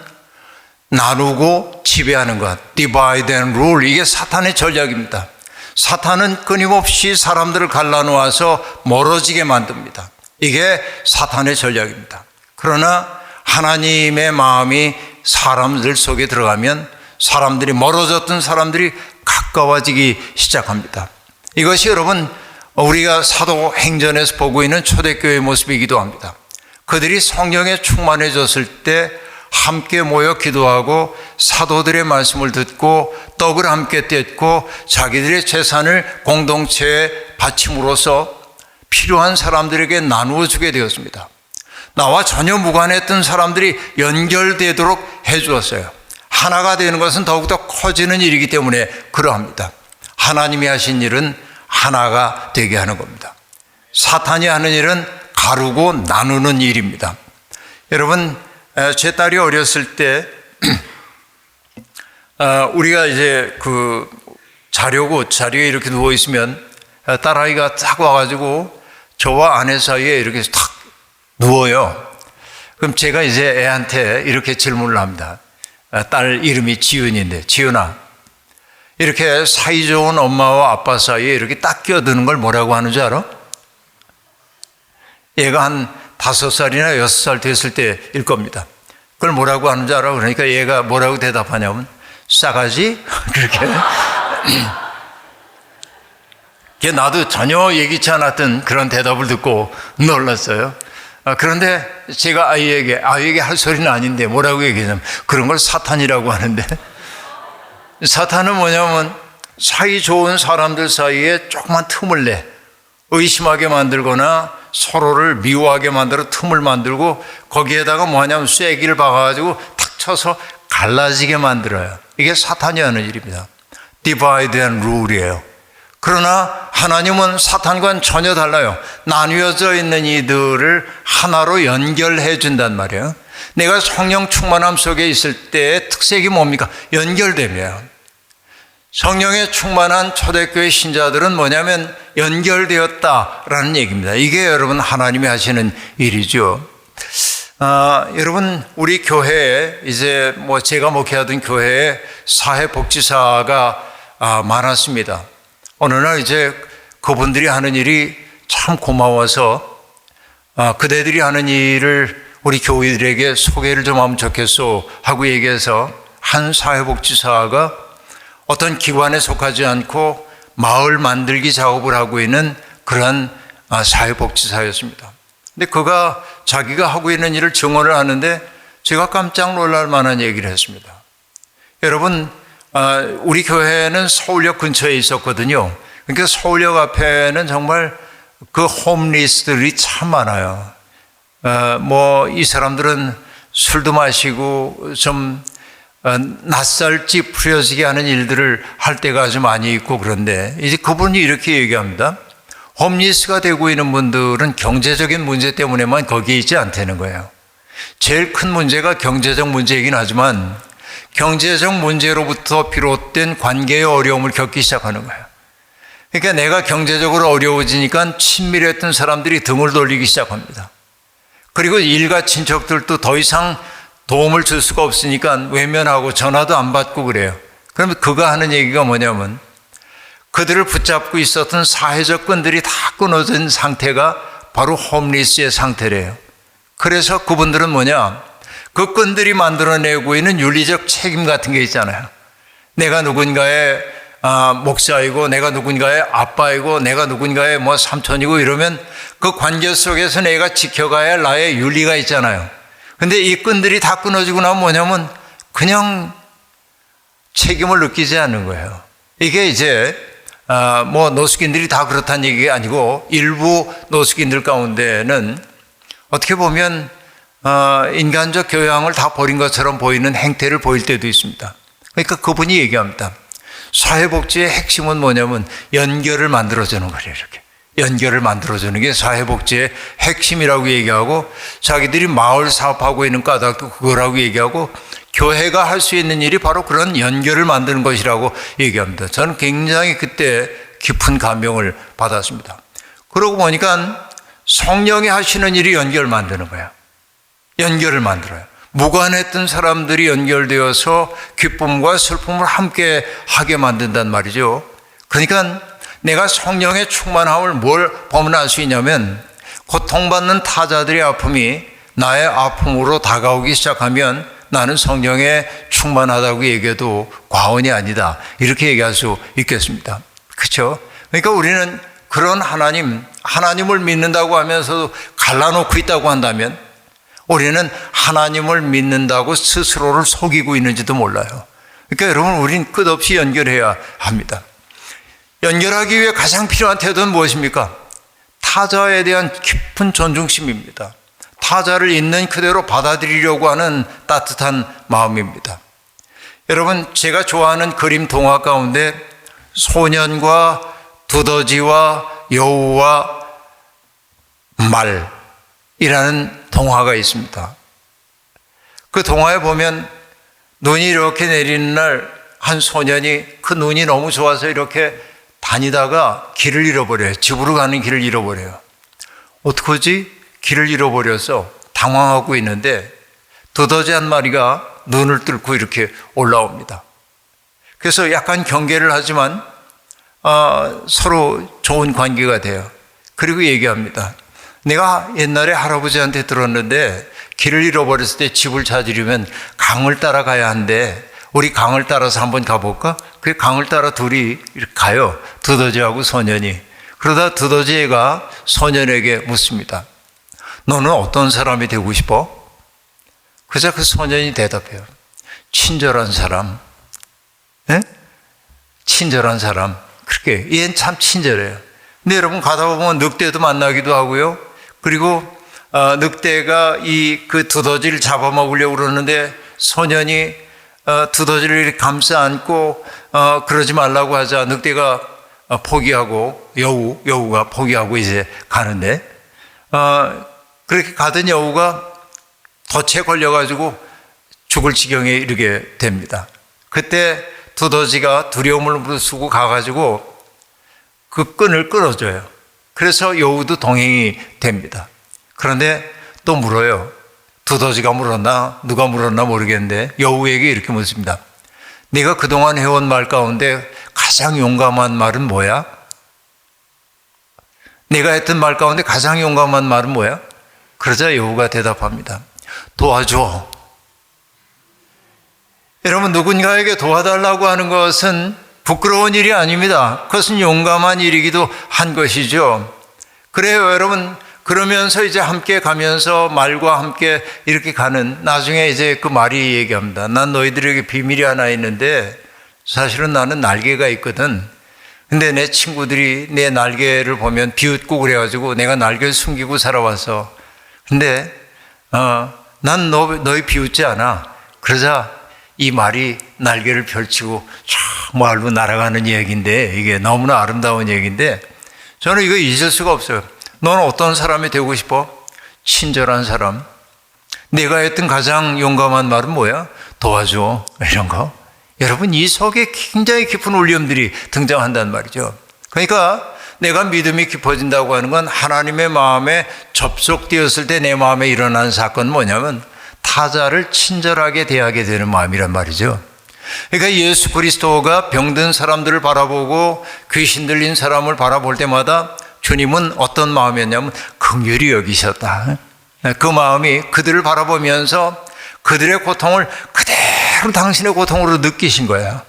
나누고 지배하는 것, divide and rule, 이게 사탄의 전략입니다. 사탄은 끊임없이 사람들을 갈라놓아서 멀어지게 만듭니다. 이게 사탄의 전략입니다. 그러나 하나님의 마음이 사람들 속에 들어가면 사람들이 멀어졌던 사람들이 가까워지기 시작합니다. 이것이 여러분 우리가 사도행전에서 보고 있는 초대교회의 모습이기도 합니다. 그들이 성령에 충만해졌을 때 함께 모여 기도하고 사도들의 말씀을 듣고 떡을 함께 뗐고 자기들의 재산을 공동체에 바침으로써 필요한 사람들에게 나누어 주게 되었습니다. 나와 전혀 무관했던 사람들이 연결되도록 해주었어요. 하나가 되는 것은 더욱더 커지는 일이기 때문에 그러합니다. 하나님이 하신 일은 하나가 되게 하는 겁니다. 사탄이 하는 일은 가르고 나누는 일입니다. 여러분, 제 딸이 어렸을 때 우리가 이제 자려고 자리에 이렇게 누워 있으면 딸아이가 딱 와가지고 저와 아내 사이에 이렇게 탁 누워요. 그럼 제가 이제 애한테 이렇게 질문을 합니다. 딸 이름이 지은인데, 지은아, 이렇게 사이좋은 엄마와 아빠 사이에 이렇게 딱 끼어드는 걸 뭐라고 하는 줄 알아? 얘가 한 5살이나 6살 됐을 때일 겁니다. 그걸 뭐라고 하는 줄 알아? 그러니까 얘가 뭐라고 대답하냐면 싸가지? 그렇게. 나도 전혀 예기치 않았던 그런 대답을 듣고 놀랐어요. 그런데 제가 아이에게 할 소리는 아닌데 뭐라고 얘기하냐면 그런 걸 사탄이라고 하는데, 사탄은 뭐냐면 사이 좋은 사람들 사이에 조그만 틈을 내 의심하게 만들거나 서로를 미워하게 만들어 틈을 만들고 거기에다가 뭐하냐면 쐐기를 박아가지고 탁 쳐서 갈라지게 만들어요. 이게 사탄이 하는 일입니다. Divide and rule이에요. 그러나 하나님은 사탄과는 전혀 달라요. 나뉘어져 있는 이들을 하나로 연결해 준단 말이에요. 내가 성령 충만함 속에 있을 때의 특색이 뭡니까? 연결되며. 성령에 충만한 초대교회 신자들은 뭐냐면 연결되었다라는 얘기입니다. 이게 여러분 하나님이 하시는 일이죠. 여러분, 우리 교회에 이제 제가 목회하던 교회에 사회복지사가 많았습니다. 어느 날 이제 그분들이 하는 일이 참 고마워서 그대들이 하는 일을 우리 교회들에게 소개를 좀 하면 좋겠소 하고 얘기해서 한 사회복지사가 어떤 기관에 속하지 않고 마을 만들기 작업을 하고 있는 그런 사회복지사였습니다. 근데 그가 자기가 하고 있는 일을 증언을 하는데 제가 깜짝 놀랄 만한 얘기를 했습니다. 여러분, 우리 교회는 서울역 근처에 있었거든요. 그러니까 서울역 앞에는 정말 그 홈리스들이 참 많아요. 이 사람들은 술도 마시고 좀 낯살집 풀어지게 하는 일들을 할 때가 아주 많이 있고, 그런데 이제 그분이 이렇게 얘기합니다. 홈리스가 되고 있는 분들은 경제적인 문제 때문에만 거기에 있지 않다는 거예요. 제일 큰 문제가 경제적 문제이긴 하지만 경제적 문제로부터 비롯된 관계의 어려움을 겪기 시작하는 거예요. 그러니까 내가 경제적으로 어려워지니까 친밀했던 사람들이 등을 돌리기 시작합니다. 그리고 일가 친척들도 더 이상 도움을 줄 수가 없으니까 외면하고 전화도 안 받고 그래요. 그러면 그가 하는 얘기가 뭐냐면 그들을 붙잡고 있었던 사회적 끈들이 다 끊어진 상태가 바로 홈리스의 상태래요. 그래서 그분들은 그 끈들이 만들어내고 있는 윤리적 책임 같은 게 있잖아요. 내가 누군가의 목사이고 내가 누군가의 아빠이고 내가 누군가의 삼촌이고 이러면 그 관계 속에서 내가 지켜가야 할 나의 윤리가 있잖아요. 근데 이 끈들이 다 끊어지고 나면 그냥 책임을 느끼지 않는 거예요. 이게 이제 노숙인들이 다 그렇다는 얘기가 아니고 일부 노숙인들 가운데는 어떻게 보면 인간적 교양을 다 버린 것처럼 보이는 행태를 보일 때도 있습니다. 그러니까 그분이 얘기합니다. 사회복지의 핵심은 뭐냐면 연결을 만들어주는 거예요. 이렇게 연결을 만들어주는 게 사회복지의 핵심이라고 얘기하고, 자기들이 마을 사업하고 있는 까닭도 그거라고 얘기하고, 교회가 할 수 있는 일이 바로 그런 연결을 만드는 것이라고 얘기합니다. 저는 굉장히 그때 깊은 감명을 받았습니다. 그러고 보니까 성령이 하시는 일이 연결 만드는 거예요. 연결을 만들어요. 무관했던 사람들이 연결되어서 기쁨과 슬픔을 함께 하게 만든단 말이죠. 그러니까 내가 성령의 충만함을 뭘 보면 알 수 있냐면, 고통받는 타자들의 아픔이 나의 아픔으로 다가오기 시작하면 나는 성령에 충만하다고 얘기해도 과언이 아니다, 이렇게 얘기할 수 있겠습니다. 그렇죠? 그러니까 우리는 그런 하나님을 믿는다고 하면서도 갈라놓고 있다고 한다면 우리는 하나님을 믿는다고 스스로를 속이고 있는지도 몰라요. 그러니까 여러분, 우린 끝없이 연결해야 합니다. 연결하기 위해 가장 필요한 태도는 무엇입니까? 타자에 대한 깊은 존중심입니다. 타자를 있는 그대로 받아들이려고 하는 따뜻한 마음입니다. 여러분, 제가 좋아하는 그림 동화 가운데 소년과 두더지와 여우와 말이라는 동화가 있습니다. 그 동화에 보면 눈이 이렇게 내리는 날 한 소년이 그 눈이 너무 좋아서 이렇게 다니다가 길을 잃어버려요. 집으로 가는 길을 잃어버려요. 어떡하지? 길을 잃어버려서 당황하고 있는데 두더지 한 마리가 눈을 뚫고 이렇게 올라옵니다. 그래서 약간 경계를 하지만 서로 좋은 관계가 돼요. 그리고 얘기합니다. 내가 옛날에 할아버지한테 들었는데 길을 잃어버렸을 때 집을 찾으려면 강을 따라 가야 한대. 우리 강을 따라서 한번 가볼까? 그 강을 따라 둘이 이렇게 가요. 두더지하고 소년이. 그러다 두더지가 소년에게 묻습니다. 너는 어떤 사람이 되고 싶어? 그래서 그 소년이 대답해요. 친절한 사람. 네? 친절한 사람. 그렇게 얘는 참 친절해요. 근데 여러분 가다 보면 늑대도 만나기도 하고요. 그리고 늑대가 그 두더지를 잡아먹으려고 그러는데 소년이 두더지를 이렇게 감싸 안고 그러지 말라고 하자 늑대가 포기하고 여우가 포기하고 이제 가는데 그렇게 가던 여우가 덫에 걸려가지고 죽을 지경에 이르게 됩니다. 그때 두더지가 두려움을 무릅쓰고 가가지고 그 끈을 끊어줘요. 그래서 여우도 동행이 됩니다. 그런데 또 물어요. 두더지가 물었나 누가 물었나 모르겠는데 여우에게 이렇게 묻습니다. 네가 그동안 해온 말 가운데 가장 용감한 말은 뭐야? 네가 했던 말 가운데 가장 용감한 말은 뭐야? 그러자 여우가 대답합니다. 도와줘. 여러분 누군가에게 도와달라고 하는 것은 부끄러운 일이 아닙니다. 그것은 용감한 일이기도 한 것이죠. 그래요 여러분. 그러면서 이제 함께 가면서 말과 함께 이렇게 가는 나중에 이제 그 말이 얘기합니다. 난 너희들에게 비밀이 하나 있는데 사실은 나는 날개가 있거든. 근데 내 친구들이 내 날개를 보면 비웃고 그래가지고 내가 날개를 숨기고 살아와서 근데 난 너희 비웃지 않아. 그러자 이 말이 날개를 펼치고 정말로 날아가는 얘기인데 이게 너무나 아름다운 얘기인데 저는 이거 잊을 수가 없어요. 너는 어떤 사람이 되고 싶어? 친절한 사람. 내가 했던 가장 용감한 말은 뭐야? 도와줘. 이런 거. 여러분 이 속에 굉장히 깊은 울림들이 등장한단 말이죠. 그러니까 내가 믿음이 깊어진다고 하는 건 하나님의 마음에 접속되었을 때 내 마음에 일어난 사건은 뭐냐면 타자를 친절하게 대하게 되는 마음이란 말이죠. 그러니까 예수 그리스도가 병든 사람들을 바라보고 귀신 들린 사람을 바라볼 때마다 주님은 어떤 마음이었냐면 긍휼히 여기셨다. 그 마음이 그들을 바라보면서 그들의 고통을 그대로 당신의 고통으로 느끼신 거야.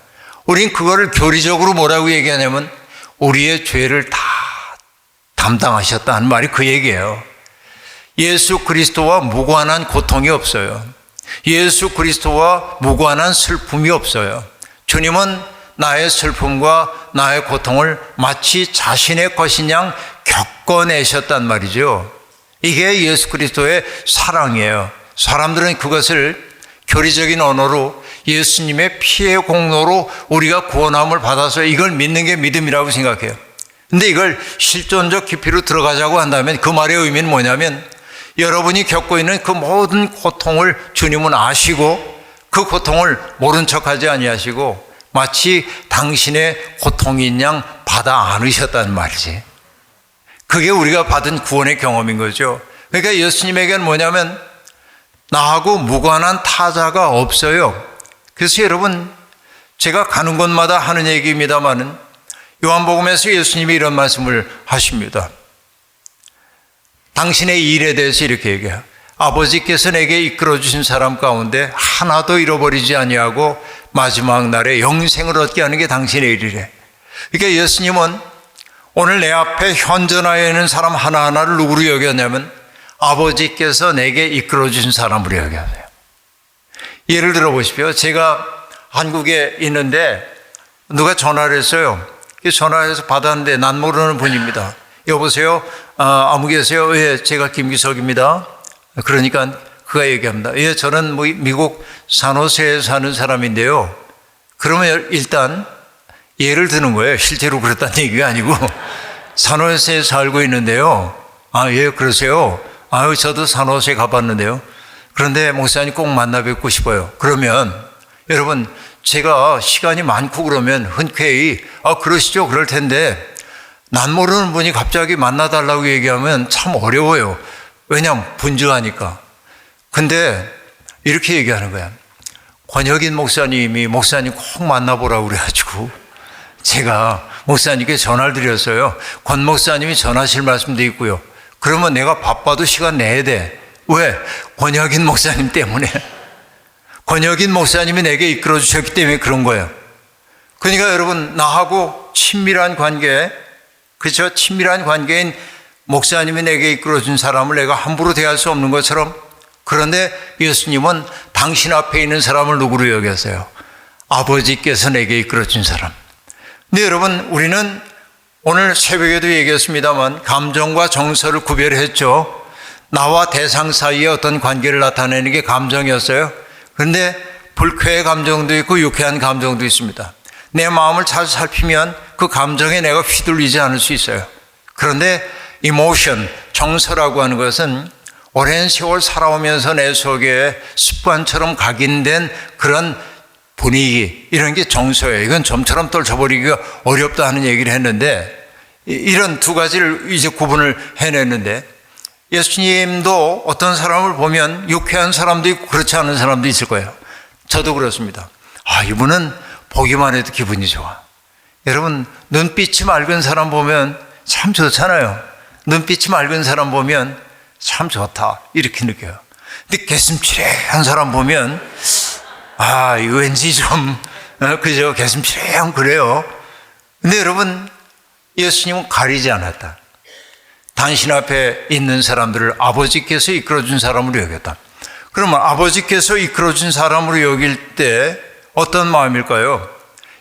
우린 그거를 교리적으로 뭐라고 얘기하냐면 우리의 죄를 다 담당하셨다는 말이 그 얘기예요. 예수 그리스도와 무관한 고통이 없어요. 예수 그리스도와 무관한 슬픔이 없어요. 주님은 나의 슬픔과 나의 고통을 마치 자신의 것인 양 겪어내셨단 말이죠. 이게 예수 그리스도의 사랑이에요. 사람들은 그것을 교리적인 언어로 예수님의 피의 공로로 우리가 구원함을 받아서 이걸 믿는 게 믿음이라고 생각해요. 근데 이걸 실존적 깊이로 들어가자고 한다면 그 말의 의미는 뭐냐면 여러분이 겪고 있는 그 모든 고통을 주님은 아시고 그 고통을 모른 척하지 아니하시고 마치 당신의 고통인 양 받아 안으셨다는 말이지. 그게 우리가 받은 구원의 경험인 거죠. 그러니까 예수님에게는 뭐냐면 나하고 무관한 타자가 없어요. 그래서 여러분 제가 가는 곳마다 하는 얘기입니다마는 요한복음에서 예수님이 이런 말씀을 하십니다. 당신의 일에 대해서 이렇게 얘기해요. 아버지께서 내게 이끌어 주신 사람 가운데 하나도 잃어버리지 아니하고 마지막 날에 영생을 얻게 하는 게 당신의 일이래. 그러니까 예수님은 오늘 내 앞에 현존하여 있는 사람 하나하나를 누구로 여겼냐면 아버지께서 내게 이끌어 주신 사람으로 여겨요. 예를 들어 보십시오. 제가 한국에 있는데 누가 전화를 했어요. 전화해서 받았는데 난 모르는 분입니다. 여보세요? 아무 계세요? 예, 제가 김기석입니다. 그러니까 그가 얘기합니다. 예, 저는 미국 산호세에 사는 사람인데요. 그러면 일단 예를 드는 거예요. 실제로 그랬다는 얘기가 아니고 산호세에 살고 있는데요. 아, 예, 그러세요? 아유, 저도 산호세 가봤는데요. 그런데 목사님 꼭 만나 뵙고 싶어요. 그러면 여러분 제가 시간이 많고 그러면 흔쾌히 그러시죠. 그럴 텐데 난 모르는 분이 갑자기 만나달라고 얘기하면 참 어려워요. 왜냐하면 분주하니까. 근데 이렇게 얘기하는 거야. 권혁인 목사님이 목사님 꼭 만나보라고 그래가지고 제가 목사님께 전화를 드렸어요. 권 목사님이 전하실 말씀도 있고요. 그러면 내가 바빠도 시간 내야 돼. 왜? 권혁인 목사님 때문에. 권혁인 목사님이 내게 이끌어 주셨기 때문에 그런 거예요. 그러니까 여러분, 나하고 친밀한 관계, 그렇죠? 친밀한 관계인 목사님이 내게 이끌어 준 사람을 내가 함부로 대할 수 없는 것처럼, 그런데 예수님은 당신 앞에 있는 사람을 누구로 여겼어요? 아버지께서 내게 이끌어 준 사람. 근데 여러분, 우리는 오늘 새벽에도 얘기했습니다만 감정과 정서를 구별했죠. 나와 대상 사이에 어떤 관계를 나타내는 게 감정이었어요. 그런데 불쾌의 감정도 있고 유쾌한 감정도 있습니다. 내 마음을 잘 살피면 그 감정에 내가 휘둘리지 않을 수 있어요. 그런데 이모션, 정서라고 하는 것은 오랜 세월 살아오면서 내 속에 습관처럼 각인된 그런 분위기, 이런 게 정서예요. 이건 점처럼 떨쳐버리기가 어렵다 하는 얘기를 했는데, 이런 두 가지를 이제 구분을 해냈는데, 예수님도 어떤 사람을 보면 유쾌한 사람도 있고 그렇지 않은 사람도 있을 거예요. 저도 그렇습니다. 이분은 보기만 해도 기분이 좋아. 여러분, 눈빛이 맑은 사람 보면 참 좋잖아요. 눈빛이 맑은 사람 보면 참 좋다, 이렇게 느껴요. 근데 개슴츠레한 사람 보면 이거 왠지 좀 그죠, 개슴츠레한 그래요. 근데 여러분, 예수님은 가리지 않았다. 당신 앞에 있는 사람들을 아버지께서 이끌어준 사람으로 여겼다. 그러면 아버지께서 이끌어준 사람으로 여길 때 어떤 마음일까요?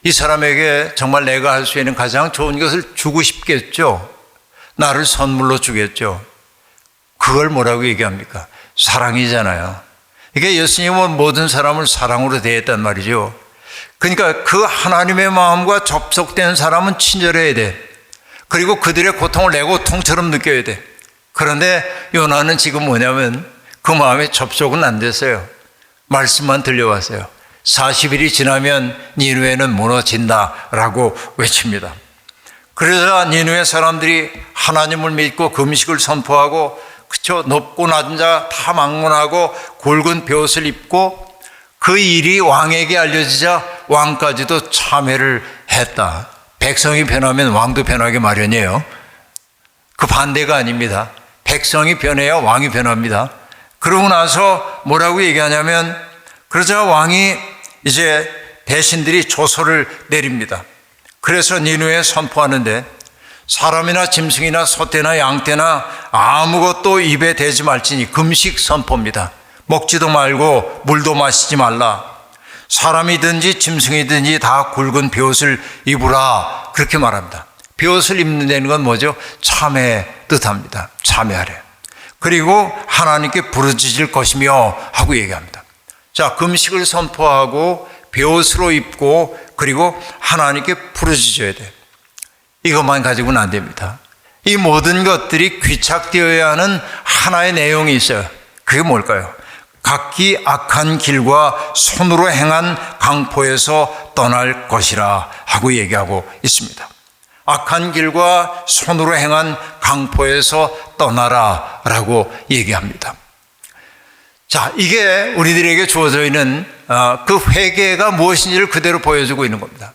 이 사람에게 정말 내가 할 수 있는 가장 좋은 것을 주고 싶겠죠. 나를 선물로 주겠죠. 그걸 뭐라고 얘기합니까? 사랑이잖아요. 그러니까 예수님은 모든 사람을 사랑으로 대했단 말이죠. 그러니까 그 하나님의 마음과 접속된 사람은 친절해야 돼. 그리고 그들의 고통을 내 고통처럼 느껴야 돼. 그런데 요나는 지금 뭐냐면 그 마음에 접속은 안 됐어요. 말씀만 들려왔어요. 40일이 지나면 니느웨는 무너진다라고 외칩니다. 그래서 니느웨 사람들이 하나님을 믿고 금식을 선포하고, 그쵸, 높고 낮은 자 다 막론하고 굵은 벼옷을 입고, 그 일이 왕에게 알려지자 왕까지도 참회를 했다. 백성이 변하면 왕도 변하게 마련이에요. 그 반대가 아닙니다. 백성이 변해야 왕이 변합니다. 그러고 나서 뭐라고 얘기하냐면, 그러자 왕이 이제 대신들이 조서를 내립니다. 그래서 니느웨에 선포하는데, 사람이나 짐승이나 소떼나 양떼나 아무것도 입에 대지 말지니 금식 선포입니다. 먹지도 말고 물도 마시지 말라. 사람이든지 짐승이든지 다 굵은 벼옷을 입으라, 그렇게 말합니다. 벼옷을 입는다는 건 뭐죠? 참회 뜻합니다. 참회하래. 그리고 하나님께 부르짖을 것이며 하고 얘기합니다. 자, 금식을 선포하고 벼옷으로 입고 그리고 하나님께 부르짖어야 돼. 이것만 가지고는 안 됩니다. 이 모든 것들이 귀착되어야 하는 하나의 내용이 있어요. 그게 뭘까요? 각기 악한 길과 손으로 행한 강포에서 떠날 것이라 하고 얘기하고 있습니다. 악한 길과 손으로 행한 강포에서 떠나라 라고 얘기합니다. 자, 이게 우리들에게 주어져 있는 그 회개가 무엇인지를 그대로 보여주고 있는 겁니다.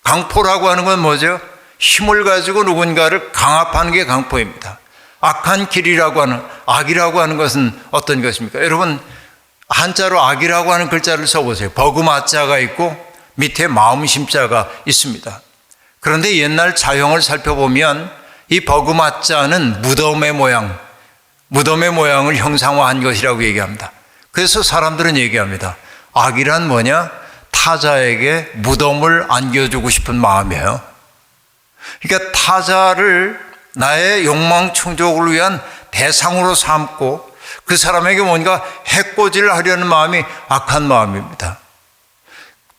강포라고 하는 건 뭐죠? 힘을 가지고 누군가를 강압하는 게 강포입니다. 악한 길이라고 하는, 악이라고 하는 것은 어떤 것입니까? 여러분, 한자로 악이라고 하는 글자를 써보세요. 버그마자가 있고 밑에 마음심자가 있습니다. 그런데 옛날 자형을 살펴보면 이 버그마자는 무덤의 모양을 형상화한 것이라고 얘기합니다. 그래서 사람들은 얘기합니다. 악이란 뭐냐? 타자에게 무덤을 안겨주고 싶은 마음이에요. 그러니까 타자를 나의 욕망 충족을 위한 대상으로 삼고 그 사람에게 뭔가 해코지를 하려는 마음이 악한 마음입니다.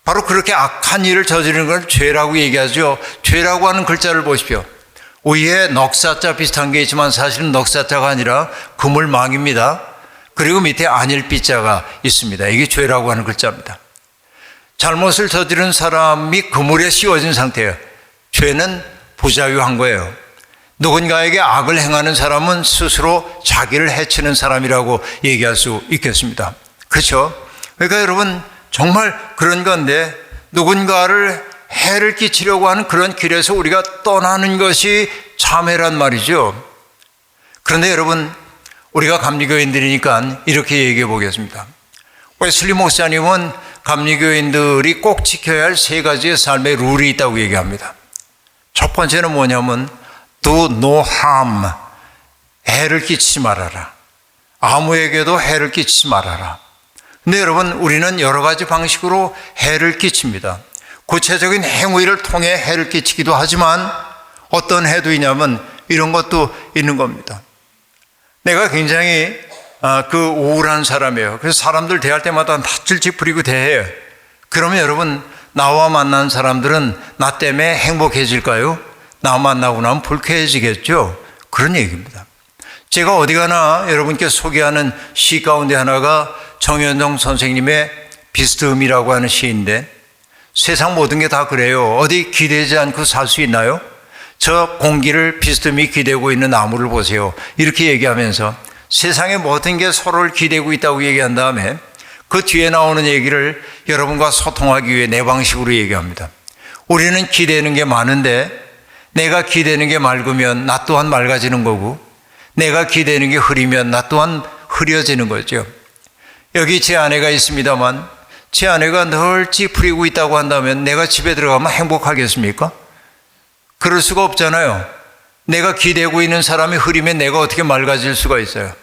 바로 그렇게 악한 일을 저지르는 걸 죄라고 얘기하죠. 죄라고 하는 글자를 보십시오. 위에 넉사자 비슷한 게 있지만 사실은 넉사자가 아니라 그물망입니다. 그리고 밑에 안일비자가 있습니다. 이게 죄라고 하는 글자입니다. 잘못을 저지른 사람이 그물에 씌워진 상태예요. 죄는 부자유한 거예요. 누군가에게 악을 행하는 사람은 스스로 자기를 해치는 사람이라고 얘기할 수 있겠습니다. 그렇죠? 그러니까 여러분 정말 그런 건데 누군가를 해를 끼치려고 하는 그런 길에서 우리가 떠나는 것이 자매란 말이죠. 그런데 여러분 우리가 감리교인들이니까 이렇게 얘기해 보겠습니다. 웨슬리 목사님은 감리교인들이 꼭 지켜야 할 세 가지의 삶의 룰이 있다고 얘기합니다. 첫 번째는 뭐냐면 Do no harm. 해를 끼치지 말아라. 아무에게도 해를 끼치지 말아라. 근데 여러분 우리는 여러 가지 방식으로 해를 끼칩니다. 구체적인 행위를 통해 해를 끼치기도 하지만 어떤 해도 있냐면 이런 것도 있는 겁니다. 내가 굉장히 우울한 사람이에요. 그래서 사람들 대할 때마다 낯을 찌푸리고 대해요. 그러면 여러분 나와 만난 사람들은 나 때문에 행복해질까요? 나 만나고 나면 불쾌해지겠죠? 그런 얘기입니다. 제가 어디 가나 여러분께 소개하는 시 가운데 하나가 정현정 선생님의 비스듬이라고 하는 시인데 세상 모든 게 다 그래요. 어디 기대지 않고 살 수 있나요? 저 공기를 비스듬히 기대고 있는 나무를 보세요. 이렇게 얘기하면서 세상의 모든 게 서로를 기대고 있다고 얘기한 다음에 그 뒤에 나오는 얘기를 여러분과 소통하기 위해 내 방식으로 얘기합니다. 우리는 기대는 게 많은데 내가 기대는 게 맑으면 나 또한 맑아지는 거고 내가 기대는 게 흐리면 나 또한 흐려지는 거죠. 여기 제 아내가 있습니다만 제 아내가 늘 찌푸리고 있다고 한다면 내가 집에 들어가면 행복하겠습니까? 그럴 수가 없잖아요. 내가 기대고 있는 사람이 흐리면 내가 어떻게 맑아질 수가 있어요.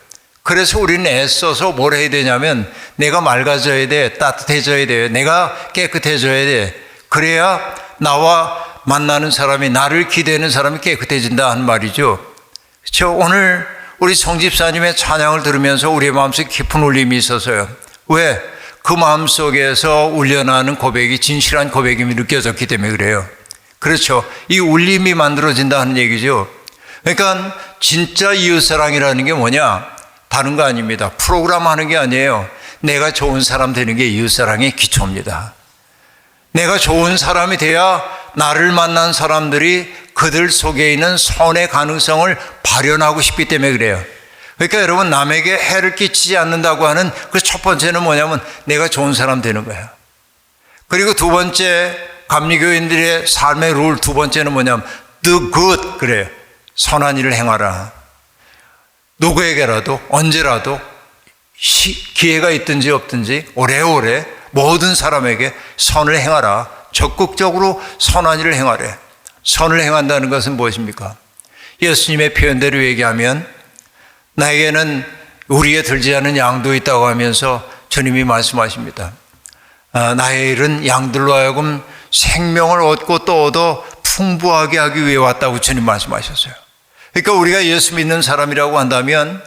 그래서 우리는 애써서 뭘 해야 되냐면 내가 맑아져야 돼, 따뜻해져야 돼, 내가 깨끗해져야 돼. 그래야 나와 만나는 사람이, 나를 기대는 사람이 깨끗해진다 하는 말이죠. 그렇죠? 오늘 우리 성집사님의 찬양을 들으면서 우리의 마음속에 깊은 울림이 있어서요. 왜? 그 마음속에서 울려나는 고백이 진실한 고백임이 느껴졌기 때문에 그래요. 그렇죠. 이 울림이 만들어진다 하는 얘기죠. 그러니까 진짜 이웃사랑이라는 게 뭐냐? 다른 거 아닙니다. 프로그램 하는 게 아니에요. 내가 좋은 사람 되는 게 이웃사랑의 기초입니다. 내가 좋은 사람이 돼야 나를 만난 사람들이 그들 속에 있는 선의 가능성을 발현하고 싶기 때문에 그래요. 그러니까 여러분 남에게 해를 끼치지 않는다고 하는 그 첫 번째는 뭐냐면 내가 좋은 사람 되는 거예요. 그리고 두 번째 감리교인들의 삶의 룰 두 번째는 뭐냐면 do good 그래요. 선한 일을 행하라. 누구에게라도 언제라도 기회가 있든지 없든지 오래오래 모든 사람에게 선을 행하라. 적극적으로 선한 일을 행하래. 선을 행한다는 것은 무엇입니까? 예수님의 표현대로 얘기하면 나에게는 우리에 들지 않은 양도 있다고 하면서 주님이 말씀하십니다. 나의 일은 양들로 하여금 생명을 얻고 또 얻어 풍부하게 하기 위해 왔다고 주님 말씀하셨어요. 그러니까 우리가 예수 믿는 사람이라고 한다면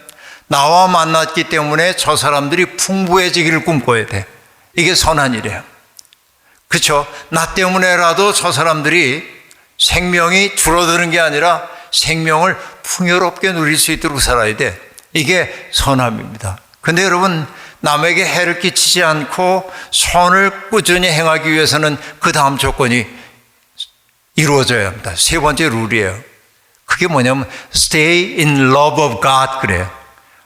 나와 만났기 때문에 저 사람들이 풍부해지기를 꿈꿔야 돼. 이게 선한 일이에요. 그렇죠? 나 때문에라도 저 사람들이 생명이 줄어드는 게 아니라 생명을 풍요롭게 누릴 수 있도록 살아야 돼. 이게 선함입니다. 그런데 여러분 남에게 해를 끼치지 않고 선을 꾸준히 행하기 위해서는 그 다음 조건이 이루어져야 합니다. 세 번째 룰이에요. 그게 뭐냐면 stay in love of God 그래요.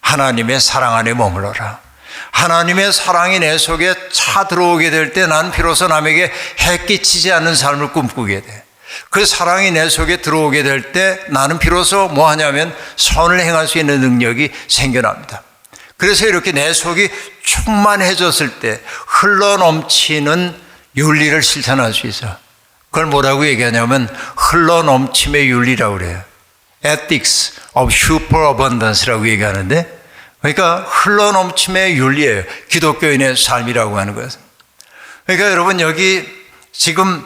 하나님의 사랑 안에 머물러라. 하나님의 사랑이 내 속에 차 들어오게 될 때 난 비로소 남에게 해 끼치지 않는 삶을 꿈꾸게 돼. 그 사랑이 내 속에 들어오게 될 때 나는 비로소 뭐 하냐면 선을 행할 수 있는 능력이 생겨납니다. 그래서 이렇게 내 속이 충만해졌을 때 흘러넘치는 윤리를 실천할 수 있어요. 그걸 뭐라고 얘기하냐면 흘러넘침의 윤리라고 그래요. Ethics of Superabundance라고 얘기하는데 그러니까 흘러넘침의 윤리예요. 기독교인의 삶이라고 하는 것은. 그러니까 여러분 여기 지금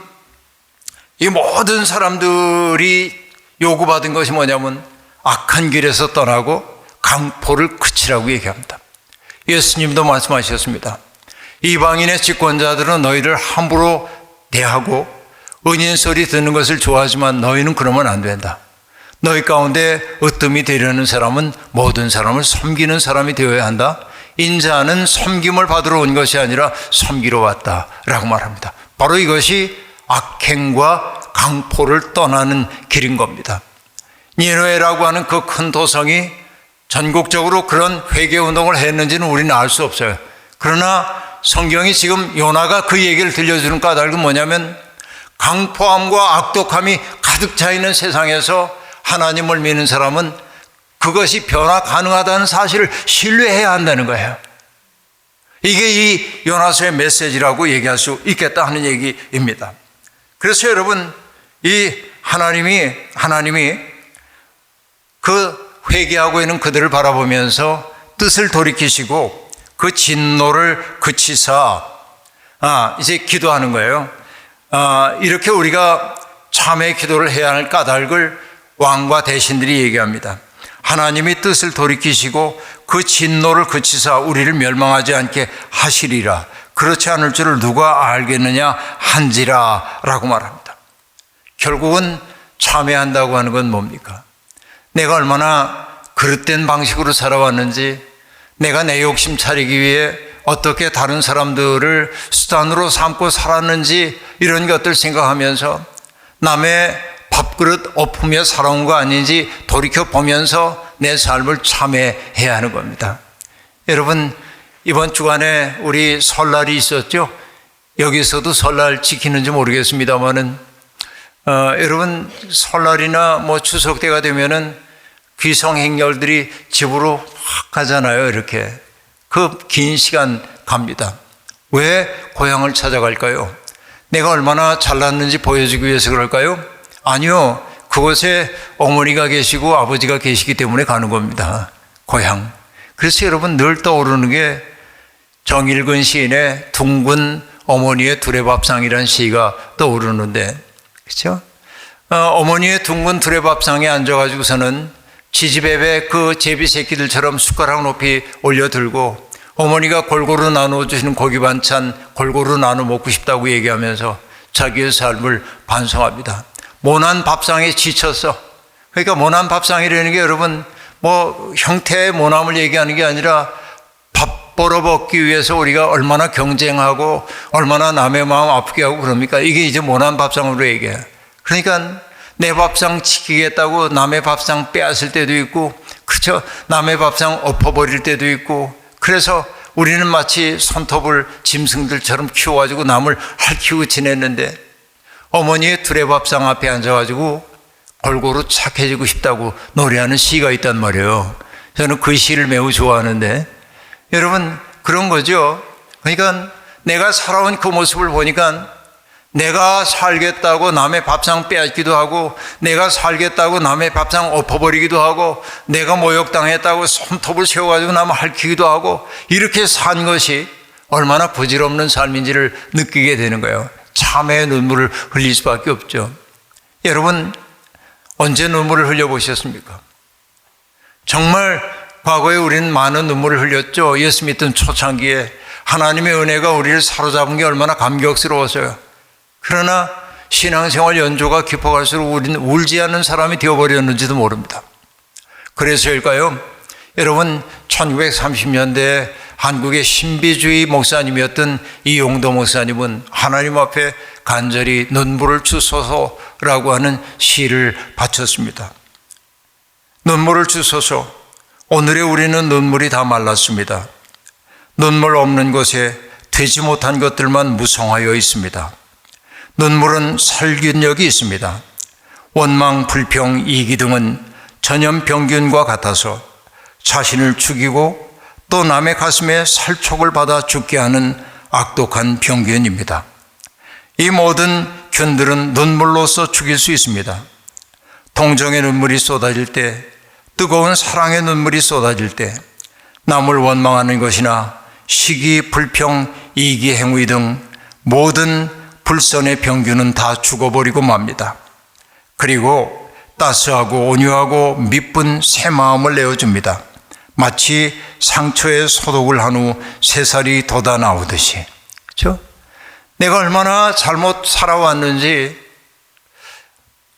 이 모든 사람들이 요구받은 것이 뭐냐면 악한 길에서 떠나고 강포를 그치라고 얘기합니다. 예수님도 말씀하셨습니다. 이방인의 집권자들은 너희를 함부로 대하고 은인 소리 듣는 것을 좋아하지만 너희는 그러면 안 된다. 너희 가운데 으뜸이 되려는 사람은 모든 사람을 섬기는 사람이 되어야 한다. 인자는 섬김을 받으러 온 것이 아니라 섬기러 왔다라고 말합니다. 바로 이것이 악행과 강포를 떠나는 길인 겁니다. 니느웨라고 하는 그 큰 도성이 전국적으로 그런 회개운동을 했는지는 우리는 알 수 없어요. 그러나 성경이 지금 요나가 그 얘기를 들려주는 까닭은 뭐냐면 강포함과 악독함이 가득 차 있는 세상에서 하나님을 믿는 사람은 그것이 변화 가능하다는 사실을 신뢰해야 한다는 거예요. 이게 이 요나서의 메시지라고 얘기할 수 있겠다 하는 얘기입니다. 그래서 여러분, 이 하나님이 그 회개하고 있는 그들을 바라보면서 뜻을 돌이키시고 그 진노를 그치사 이제 기도하는 거예요. 이렇게 우리가 참회 기도를 해야 할 까닭을 왕과 대신들이 얘기합니다. 하나님이 뜻을 돌이키시고 그 진노를 그치사 우리를 멸망하지 않게 하시리라. 그렇지 않을 줄을 누가 알겠느냐 한지라 라고 말합니다. 결국은 참회한다고 하는 건 뭡니까? 내가 얼마나 그릇된 방식으로 살아왔는지, 내가 내 욕심 차리기 위해 어떻게 다른 사람들을 수단으로 삼고 살았는지, 이런 것들 생각하면서 남의 밥그릇 엎으며 살아온 거 아닌지 돌이켜보면서 내 삶을 참회해야 하는 겁니다. 여러분, 이번 주간에 우리 설날이 있었죠? 여기서도 설날 지키는지 모르겠습니다만은 여러분, 설날이나 뭐 추석 때가 되면은 귀성 행렬들이 집으로 확 가잖아요. 이렇게 그 긴 시간 갑니다. 왜 고향을 찾아갈까요? 내가 얼마나 잘났는지 보여주기 위해서 그럴까요? 아니요, 그곳에 어머니가 계시고 아버지가 계시기 때문에 가는 겁니다. 고향. 그래서 여러분, 늘 떠오르는 게 정일근 시인의 둥근 어머니의 두레밥상이라는 시가 떠오르는데, 그렇죠? 어머니의 둥근 두레밥상에 앉아가지고서는 지지배배 그 제비 새끼들처럼 숟가락 높이 올려들고 어머니가 골고루 나눠주시는 고기 반찬 골고루 나눠 먹고 싶다고 얘기하면서 자기의 삶을 반성합니다. 모난 밥상에 지쳤어. 그러니까 모난 밥상이라는 게 여러분 뭐 형태의 모남을 얘기하는 게 아니라 밥 벌어먹기 위해서 우리가 얼마나 경쟁하고 얼마나 남의 마음 아프게 하고 그럽니까? 이게 이제 모난 밥상으로 얘기해요. 그러니까 내 밥상 지키겠다고 남의 밥상 빼앗을 때도 있고, 그렇죠? 남의 밥상 엎어버릴 때도 있고, 그래서 우리는 마치 손톱을 짐승들처럼 키워가지고 남을 핥히고 지냈는데 어머니의 두레밥상 앞에 앉아가지고 골고루 착해지고 싶다고 노래하는 시가 있단 말이에요. 저는 그 시를 매우 좋아하는데, 여러분 그런 거죠. 그러니까 내가 살아온 그 모습을 보니까 내가 살겠다고 남의 밥상 빼앗기도 하고, 내가 살겠다고 남의 밥상 엎어버리기도 하고, 내가 모욕당했다고 손톱을 세워가지고 남을 핥히기도 하고, 이렇게 산 것이 얼마나 부질없는 삶인지를 느끼게 되는 거예요. 참회의 눈물을 흘릴 수밖에 없죠. 여러분, 언제 눈물을 흘려보셨습니까? 정말 과거에 우리는 많은 눈물을 흘렸죠. 예수 믿던 초창기에 하나님의 은혜가 우리를 사로잡은 게 얼마나 감격스러웠어요. 그러나 신앙생활 연조가 깊어갈수록 우리는 울지 않는 사람이 되어버렸는지도 모릅니다. 그래서일까요? 여러분, 1930년대에 한국의 신비주의 목사님이었던 이용도 목사님은 하나님 앞에 간절히 눈물을 주소서라고 하는 시를 바쳤습니다. 눈물을 주소서. 오늘의 우리는 눈물이 다 말랐습니다. 눈물 없는 곳에 되지 못한 것들만 무성하여 있습니다. 눈물은 살균력이 있습니다. 원망, 불평, 이기 등은 전염병균과 같아서 자신을 죽이고 또 남의 가슴에 살촉을 받아 죽게 하는 악독한 병균입니다. 이 모든 균들은 눈물로써 죽일 수 있습니다. 동정의 눈물이 쏟아질 때, 뜨거운 사랑의 눈물이 쏟아질 때 남을 원망하는 것이나 시기, 불평, 이기, 행위 등 모든 불선의 병균은 다 죽어버리고 맙니다. 그리고 따스하고 온유하고 미쁜 새 마음을 내어줍니다. 마치 상처에 소독을 한 후 새살이 돋아 나오듯이. 그렇죠? 내가 얼마나 잘못 살아왔는지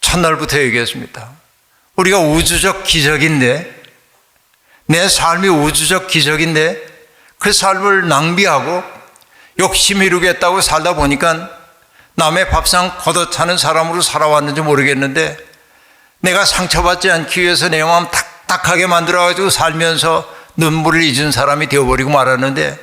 첫날부터 얘기했습니다. 우리가 우주적 기적인데, 내 삶이 우주적 기적인데 그 삶을 낭비하고 욕심 이루겠다고 살다 보니까 남의 밥상 걷어차는 사람으로 살아왔는지 모르겠는데 내가 상처받지 않기 위해서 내 마음 딱딱하게 만들어가지고 살면서 눈물을 잊은 사람이 되어버리고 말았는데,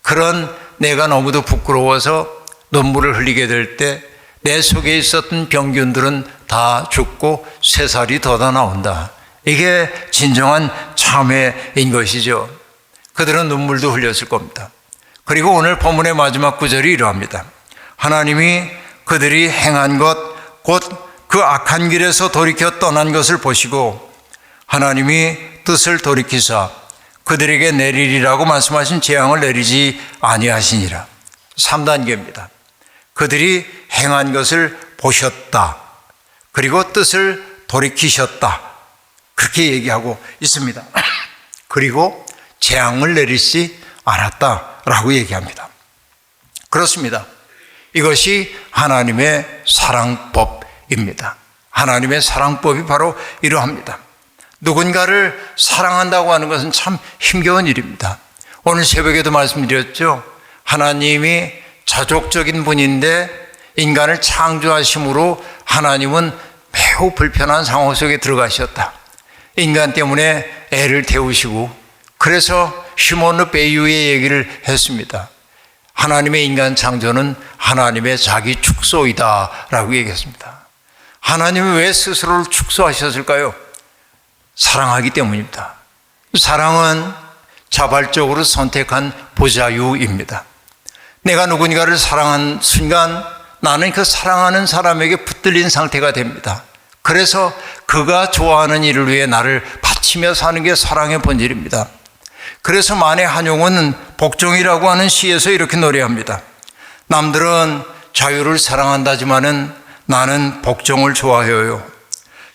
그런 내가 너무도 부끄러워서 눈물을 흘리게 될 때 내 속에 있었던 병균들은 다 죽고 새살이 돋아 나온다. 이게 진정한 참회인 것이죠. 그들은 눈물도 흘렸을 겁니다. 그리고 오늘 본문의 마지막 구절이 이러합니다. 하나님이 그들이 행한 것 곧 그 악한 길에서 돌이켜 떠난 것을 보시고 하나님이 뜻을 돌이키사 그들에게 내리리라고 말씀하신 재앙을 내리지 아니하시니라. 3단계입니다. 그들이 행한 것을 보셨다. 그리고 뜻을 돌이키셨다. 그렇게 얘기하고 있습니다. 그리고 재앙을 내리지 않았다라고 얘기합니다. 그렇습니다. 이것이 하나님의 사랑법입니다. 하나님의 사랑법이 바로 이러합니다. 누군가를 사랑한다고 하는 것은 참 힘겨운 일입니다. 오늘 새벽에도 말씀드렸죠. 하나님이 자족적인 분인데 인간을 창조하심으로 하나님은 매우 불편한 상황 속에 들어가셨다. 인간 때문에 애를 태우시고, 그래서 시몬 베유의 얘기를 했습니다. 하나님의 인간 창조는 하나님의 자기 축소이다 라고 얘기했습니다. 하나님이 왜 스스로를 축소하셨을까요? 사랑하기 때문입니다. 사랑은 자발적으로 선택한 보자유입니다. 내가 누군가를 사랑한 순간 나는 그 사랑하는 사람에게 붙들린 상태가 됩니다. 그래서 그가 좋아하는 일을 위해 나를 바치며 사는 게 사랑의 본질입니다. 그래서 만해 한용운은 복종이라고 하는 시에서 이렇게 노래합니다. 남들은 자유를 사랑한다지만은 나는 복종을 좋아해요.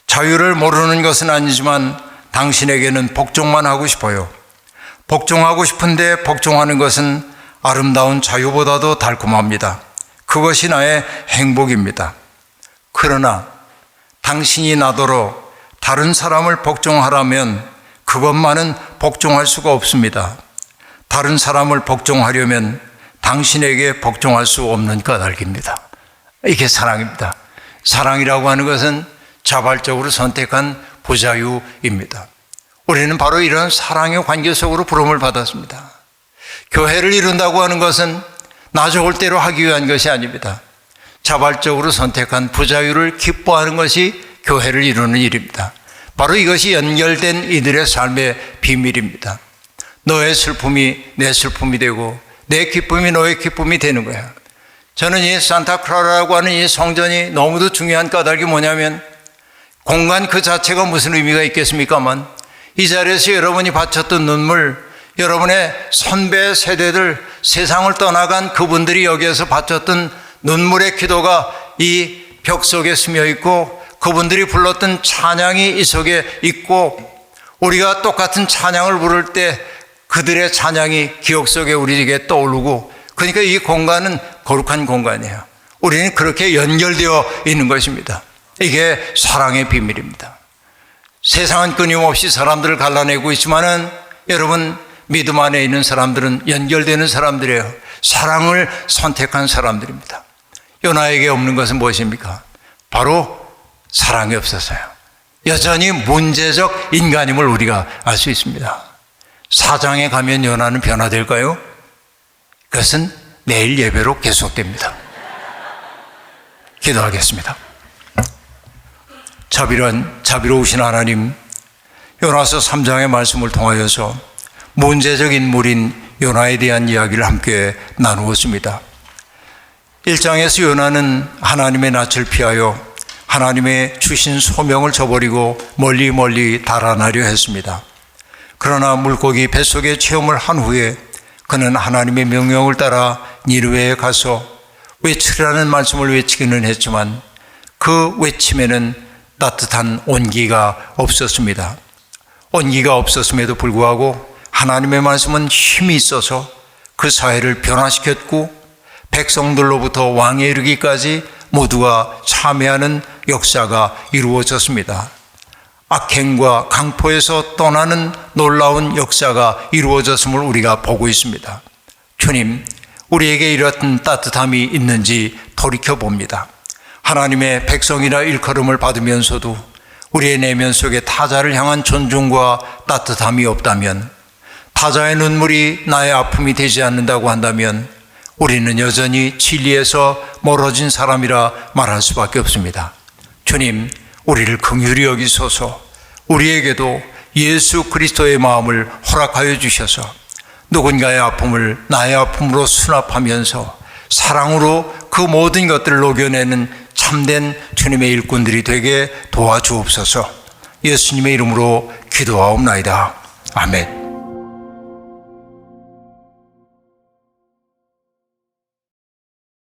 자유를 모르는 것은 아니지만 당신에게는 복종만 하고 싶어요. 복종하고 싶은데 복종하는 것은 아름다운 자유보다도 달콤합니다. 그것이 나의 행복입니다. 그러나 당신이 나더러 다른 사람을 복종하라면 그것만은 복종할 수가 없습니다. 다른 사람을 복종하려면 당신에게 복종할 수 없는 까닭입니다. 이게 사랑입니다. 사랑이라고 하는 것은 자발적으로 선택한 부자유입니다. 우리는 바로 이런 사랑의 관계 속으로 부름을 받았습니다. 교회를 이룬다고 하는 것은 나 좋을 대로 하기 위한 것이 아닙니다. 자발적으로 선택한 부자유를 기뻐하는 것이 교회를 이루는 일입니다. 바로 이것이 연결된 이들의 삶의 비밀입니다. 너의 슬픔이 내 슬픔이 되고 내 기쁨이 너의 기쁨이 되는 거야. 저는 이 산타크라라고 하는 이 성전이 너무도 중요한 까닭이 뭐냐면, 공간 그 자체가 무슨 의미가 있겠습니까만 이 자리에서 여러분이 바쳤던 눈물, 여러분의 선배 세대들, 세상을 떠나간 그분들이 여기에서 바쳤던 눈물의 기도가 이 벽 속에 스며 있고, 그분들이 불렀던 찬양이 이 속에 있고, 우리가 똑같은 찬양을 부를 때 그들의 찬양이 기억 속에 우리에게 떠오르고, 그러니까 이 공간은 거룩한 공간이에요. 우리는 그렇게 연결되어 있는 것입니다. 이게 사랑의 비밀입니다. 세상은 끊임없이 사람들을 갈라내고 있지만은 여러분, 믿음 안에 있는 사람들은 연결되는 사람들이에요. 사랑을 선택한 사람들입니다. 요나에게 없는 것은 무엇입니까? 바로 사랑이 없어서요. 여전히 문제적 인간임을 우리가 알 수 있습니다. 4장에 가면 요나는 변화될까요? 그것은 내일 예배로 계속됩니다. 기도하겠습니다. 자비로우신 하나님, 요나서 3장의 말씀을 통하여서 문제적 인물인 요나에 대한 이야기를 함께 나누었습니다. 1장에서 요나는 하나님의 낯을 피하여 하나님의 주신 소명을 저버리고 멀리 달아나려 했습니다. 그러나 물고기 뱃속의 체험을 한 후에 그는 하나님의 명령을 따라 니느웨에 가서 외치라는 말씀을 외치기는 했지만 그 외침에는 따뜻한 온기가 없었습니다. 온기가 없었음에도 불구하고 하나님의 말씀은 힘이 있어서 그 사회를 변화시켰고, 백성들로부터 왕에 이르기까지 모두가 참여하는 역사가 이루어졌습니다. 악행과 강포에서 떠나는 놀라운 역사가 이루어졌음을 우리가 보고 있습니다. 주님, 우리에게 이런 따뜻함이 있는지 돌이켜봅니다. 하나님의 백성이라 일컬음을 받으면서도 우리의 내면 속에 타자를 향한 존중과 따뜻함이 없다면, 타자의 눈물이 나의 아픔이 되지 않는다고 한다면 우리는 여전히 진리에서 멀어진 사람이라 말할 수밖에 없습니다. 주님, 우리를 긍휼히 여기소서. 우리에게도 예수 그리스도의 마음을 허락하여 주셔서 누군가의 아픔을 나의 아픔으로 수납하면서 사랑으로 그 모든 것들을 녹여내는 참된 주님의 일꾼들이 되게 도와주옵소서. 예수님의 이름으로 기도하옵나이다. 아멘.